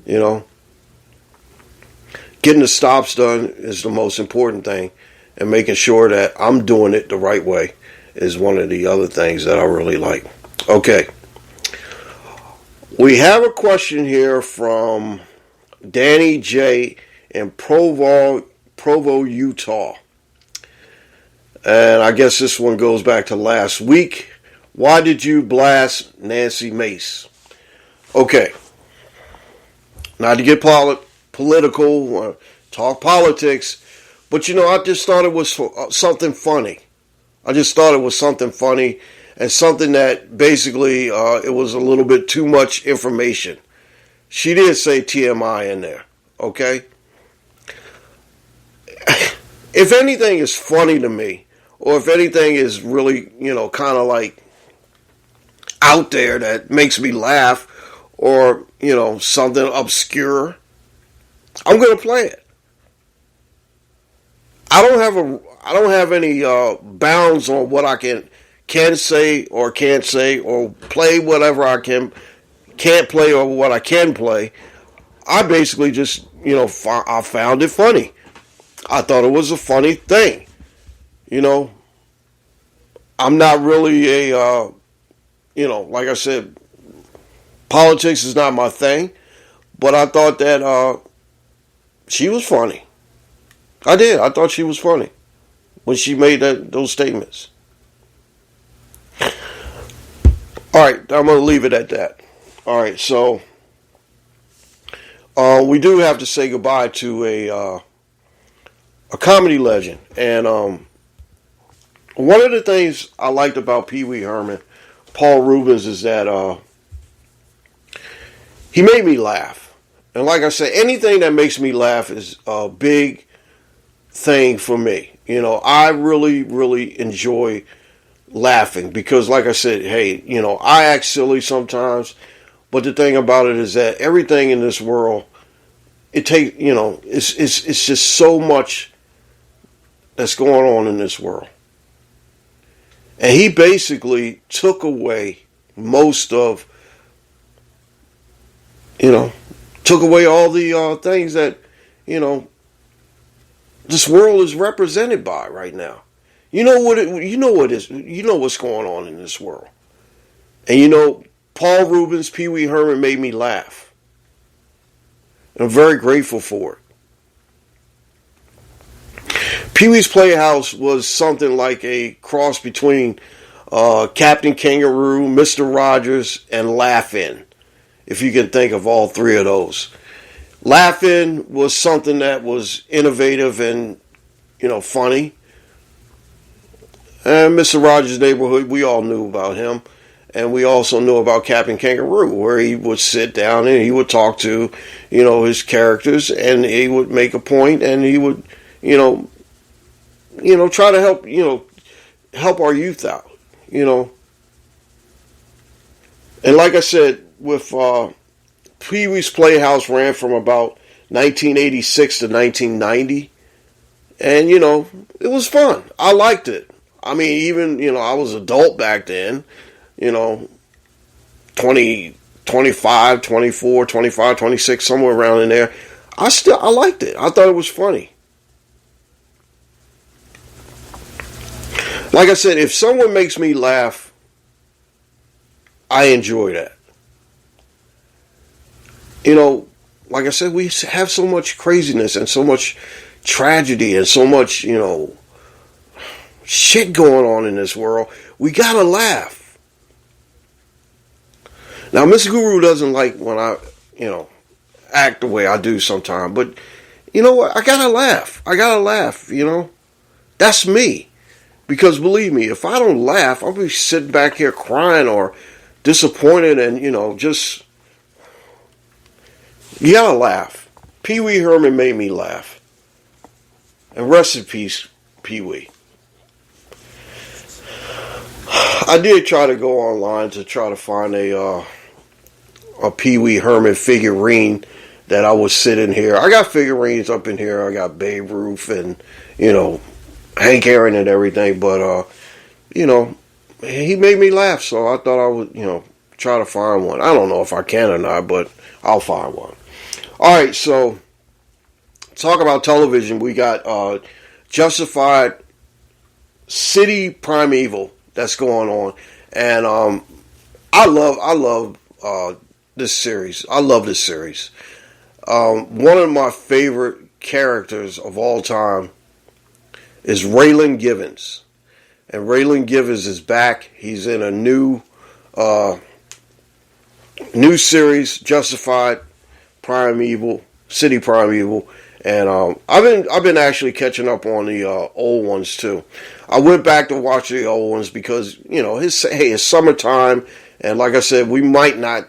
You know, getting the stops done is the most important thing. And making sure that I'm doing it the right way is one of the other things that I really like. Okay. We have a question here from Danny J. in Provo, Utah. And I guess this one goes back to last week. Why did you blast Nancy Mace? Okay. Not to get political, talk politics, but you know, I just thought it was something funny. I just thought it was something funny and something that basically it was a little bit too much information. She did say TMI in there, okay? If anything is funny to me, or if anything is really, you know, kind of like out there that makes me laugh, or, you know, something obscure, I'm going to play it. I don't have any bounds on what I can say or can't say, or play whatever I can't play, or what I can play. I basically just, you know, I found it funny. I thought it was a funny thing. You know, I'm not really a, you know, like I said, politics is not my thing, but I thought that she was funny. I did. I thought she was funny when she made those statements. All right, I'm going to leave it at that. All right, so we do have to say goodbye to a comedy legend, and one of the things I liked about Pee Wee Herman, Paul Reubens, is that he made me laugh. And like I said, anything that makes me laugh is a big thing for me. You know, I really, really enjoy laughing because, like I said, hey, you know, I act silly sometimes, but the thing about it is that everything in this world, you know, it's just so much that's going on in this world. And he basically took away most of, you know, took away all the things that, you know, this world is represented by right now. You know what's going on in this world. And you know, Paul Reubens, Pee Wee Herman made me laugh. And I'm very grateful for it. Pee Wee's Playhouse was something like a cross between Captain Kangaroo, Mr. Rogers, and Laugh-In, if you can think of all three of those. Laugh-In was something that was innovative and, you know, funny. And Mr. Rogers' Neighborhood, we all knew about him. And we also knew about Captain Kangaroo, where he would sit down and he would talk to, you know, his characters, and he would make a point, and he would, you know, try to help our youth out, you know. And like I said, with Pee Wee's Playhouse ran from about 1986 to 1990. And, you know, it was fun. I liked it. I mean, even, you know, I was adult back then, you know, 25, 24, 25, 26, somewhere around in there. I liked it. I thought it was funny. Like I said, if someone makes me laugh, I enjoy that. You know, like I said, we have so much craziness and so much tragedy and so much, you know, shit going on in this world. We gotta laugh. Now, Mr. Guru doesn't like when I, you know, act the way I do sometimes, but you know what? I gotta laugh, you know? That's me. Because believe me, if I don't laugh, I'll be sitting back here crying or disappointed and, you know, just... You gotta laugh. Pee Wee Herman made me laugh. And rest in peace, Pee Wee. I did try to go online to try to find a Pee Wee Herman figurine that I was sitting here. I got figurines up in here. I got Babe Ruth and, you know, Hank Aaron and everything. But, you know, he made me laugh. So I thought I would, you know, try to find one. I don't know if I can or not, but I'll find one. All right, so talk about television. We got Justified City Primeval that's going on. And I love this series. I love this series. One of my favorite characters of all time is Raylan Givens. And Raylan Givens is back. He's in a new series, Justified City Primeval. And I've been actually catching up on the old ones too. I went back to watch the old ones because, you know, it's summertime. And like I said, we might not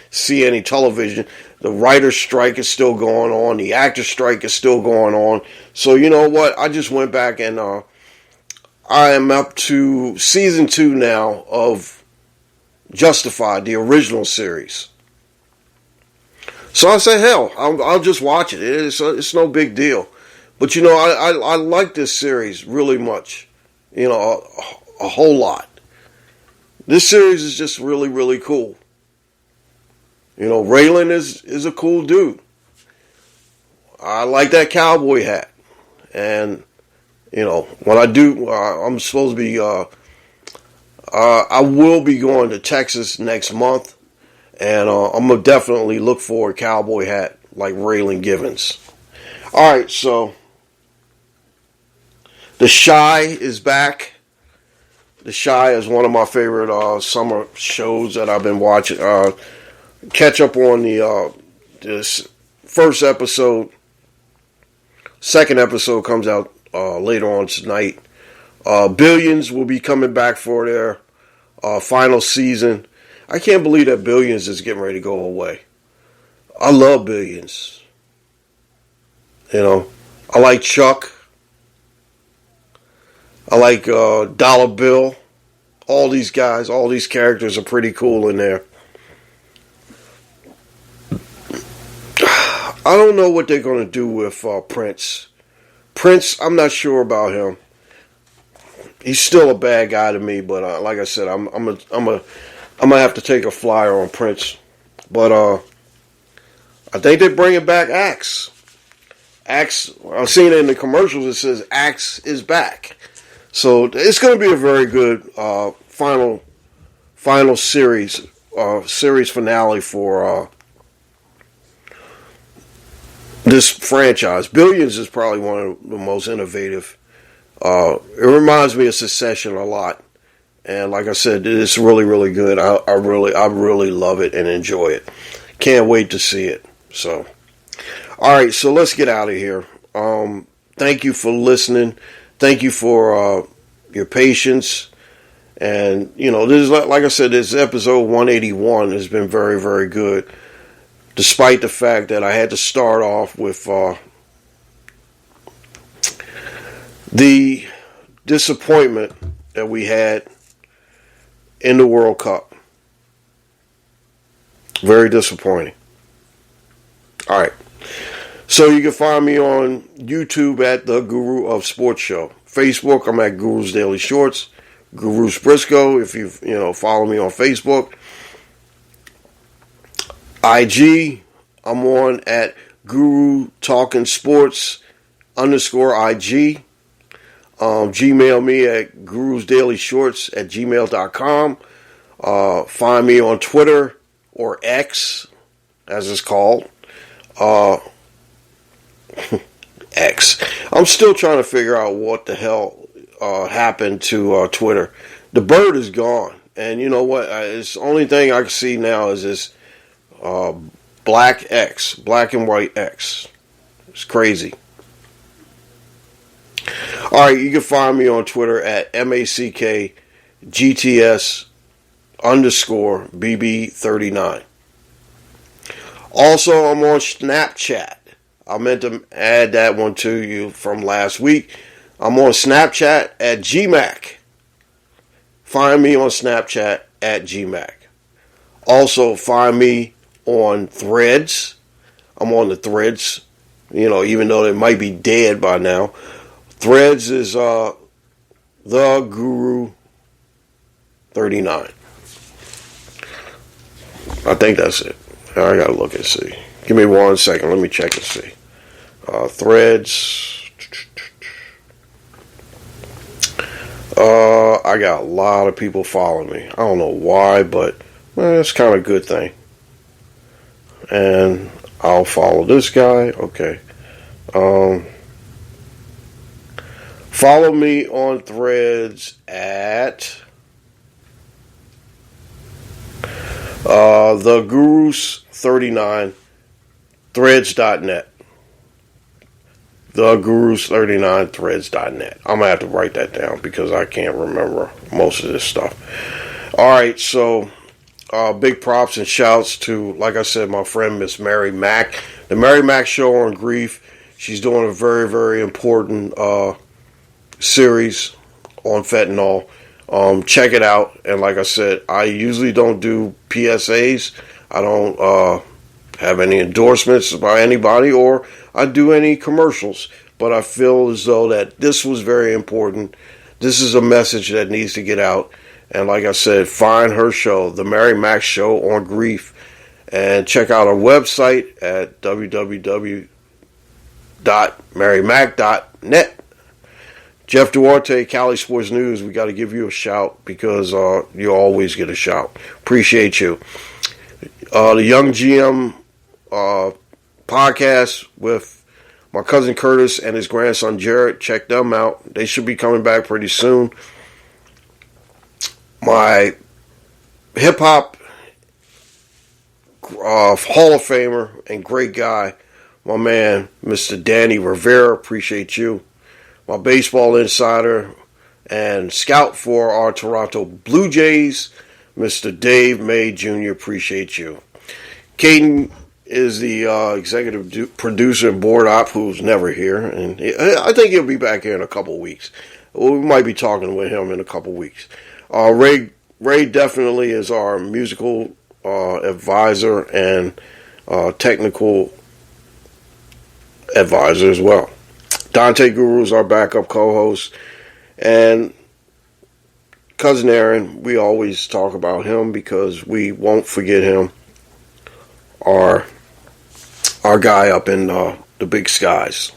see any television. The writer's strike is still going on. The actor's strike is still going on. So you know what? I just went back and I am up to season 2 now of Justified, the original series. So I said, hell, I'll just watch it. It's no big deal. But you know, I like this series really much. You know, a whole lot. This series is just really, really cool. You know, Raylan is a cool dude. I like that cowboy hat. And, you know, when I do, I'm supposed to be, I will be going to Texas next month. And I'm going to definitely look for a cowboy hat like Raylan Givens. All right, so The Chi is back. The Chi is one of my favorite summer shows that I've been watching. Catch up on this first episode. Second episode comes out later on tonight. Billions will be coming back for their final season. I can't believe that Billions is getting ready to go away. I love Billions. You know, I like Chuck. I like Dollar Bill. All these guys, all these characters are pretty cool in there. I don't know what they're going to do with Prince. Prince, I'm not sure about him. He's still a bad guy to me, but like I said, I'm gonna have to take a flyer on Prince. But I think they're bringing back Axe. Axe, I've seen it in the commercials. It says Axe is back. So it's going to be a very good final series finale for this franchise. Billions is probably one of the most innovative. It reminds me of Succession a lot, and like I said, it's really, really good. I really love it and enjoy it. Can't wait to see it. So, all right, so let's get out of here. Thank you for listening. Thank you for your patience. And, you know, this is, like I said, this episode 181 has been very, very good. Despite the fact that I had to start off with the disappointment that we had in the World Cup. Very disappointing. All right. So you can find me on YouTube at The Guru of Sports Show. Facebook, I'm at Guru's Daily Shorts. Guru Briscoe, if you follow me on Facebook. IG, I'm on at Guru Talkin Sports _IG. Gmail me at Guru's Daily Shorts at gmail.com. Find me on Twitter or X, as it's called. X. I'm still trying to figure out what the hell happened to Twitter. The bird is gone. And you know what? It's the only thing I can see now is this black X, black and white X. It's crazy. All right, you can find me on Twitter at MACKGTS_BB39. Also, I'm on Snapchat. I meant to add that one to you from last week. I'm on Snapchat at GMAC. Find me on Snapchat at GMAC. Also, find me on Threads. I'm on the Threads, even though they might be dead by now. Threads is The Guru 39. I think that's it. I gotta look and see. Give me 1 second. Let me check and see. Threads. I got a lot of people following me. I don't know why, but it's kind of a good thing. And I'll follow this guy. Okay. Follow me on Threads at The Gurus 39, threads.net. The Gurus 39, threads.net. I'm going to have to write that down because I can't remember most of this stuff. All right, so big props and shouts to, like I said, my friend Miss Mary Mack. The Mary Mack Show on Grief. She's doing a very, very important series on fentanyl. Check it out. And like I said, I usually don't do PSAs. I don't have any endorsements by anybody or I do any commercials. But I feel as though that this was very important. This is a message that needs to get out. And like I said, find her show, The Mary Mack Show on Grief. And check out our website at www.marymack.net. Jeff Duarte, Cali Sports News, we got to give you a shout because you always get a shout. Appreciate you. The Young GM podcast with my cousin Curtis and his grandson Jared. Check them out. They should be coming back pretty soon. My hip-hop Hall of Famer and great guy, my man, Mr. Danny Rivera. Appreciate you. My baseball insider and scout for our Toronto Blue Jays, Mr. Dave May Jr. Appreciate you. Caden is the executive producer and board op who's never here, and I think he'll be back here in a couple of weeks. We might be talking with him in a couple of weeks. Ray definitely is our musical advisor and technical advisor as well. Dante Guru is our backup co-host, and Cousin Aaron, we always talk about him because we won't forget him. Our guy up in the big skies.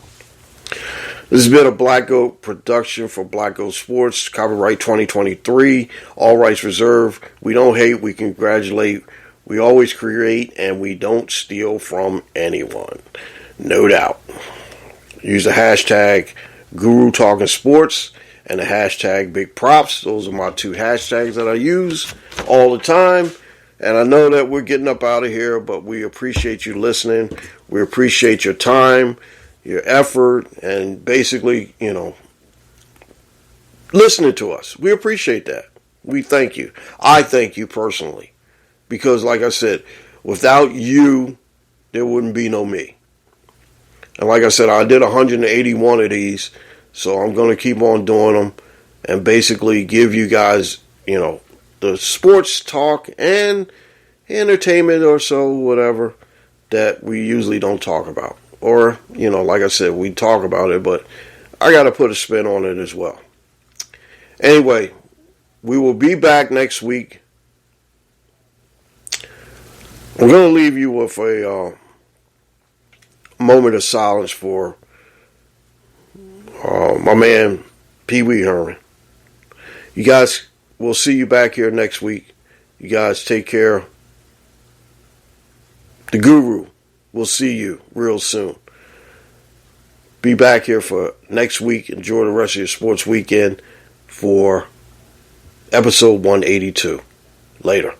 This has been a Black Goat production for Black Goat Sports, copyright 2023, all rights reserved. We don't hate, we congratulate, we always create, and we don't steal from anyone. No doubt. Use the hashtag Guru Talking Sports and the hashtag Big Props. Those are my two hashtags that I use all the time. And I know that we're getting up out of here, but we appreciate you listening. We appreciate your time, your effort, and basically, listening to us. We appreciate that. We thank you. I thank you personally. Because, like I said, without you, there wouldn't be no me. And like I said, I did 181 of these, so I'm going to keep on doing them and basically give you guys, the sports talk and entertainment or so, whatever, that we usually don't talk about. Or, like I said, we talk about it, but I got to put a spin on it as well. Anyway, we will be back next week. I'm going to leave you with a moment of silence for my man Pee Wee Herman. You guys, we'll see you back here next week. You guys take care. The Guru will see you real soon. Be back here for next week. Enjoy the rest of your sports weekend for episode 182. Later.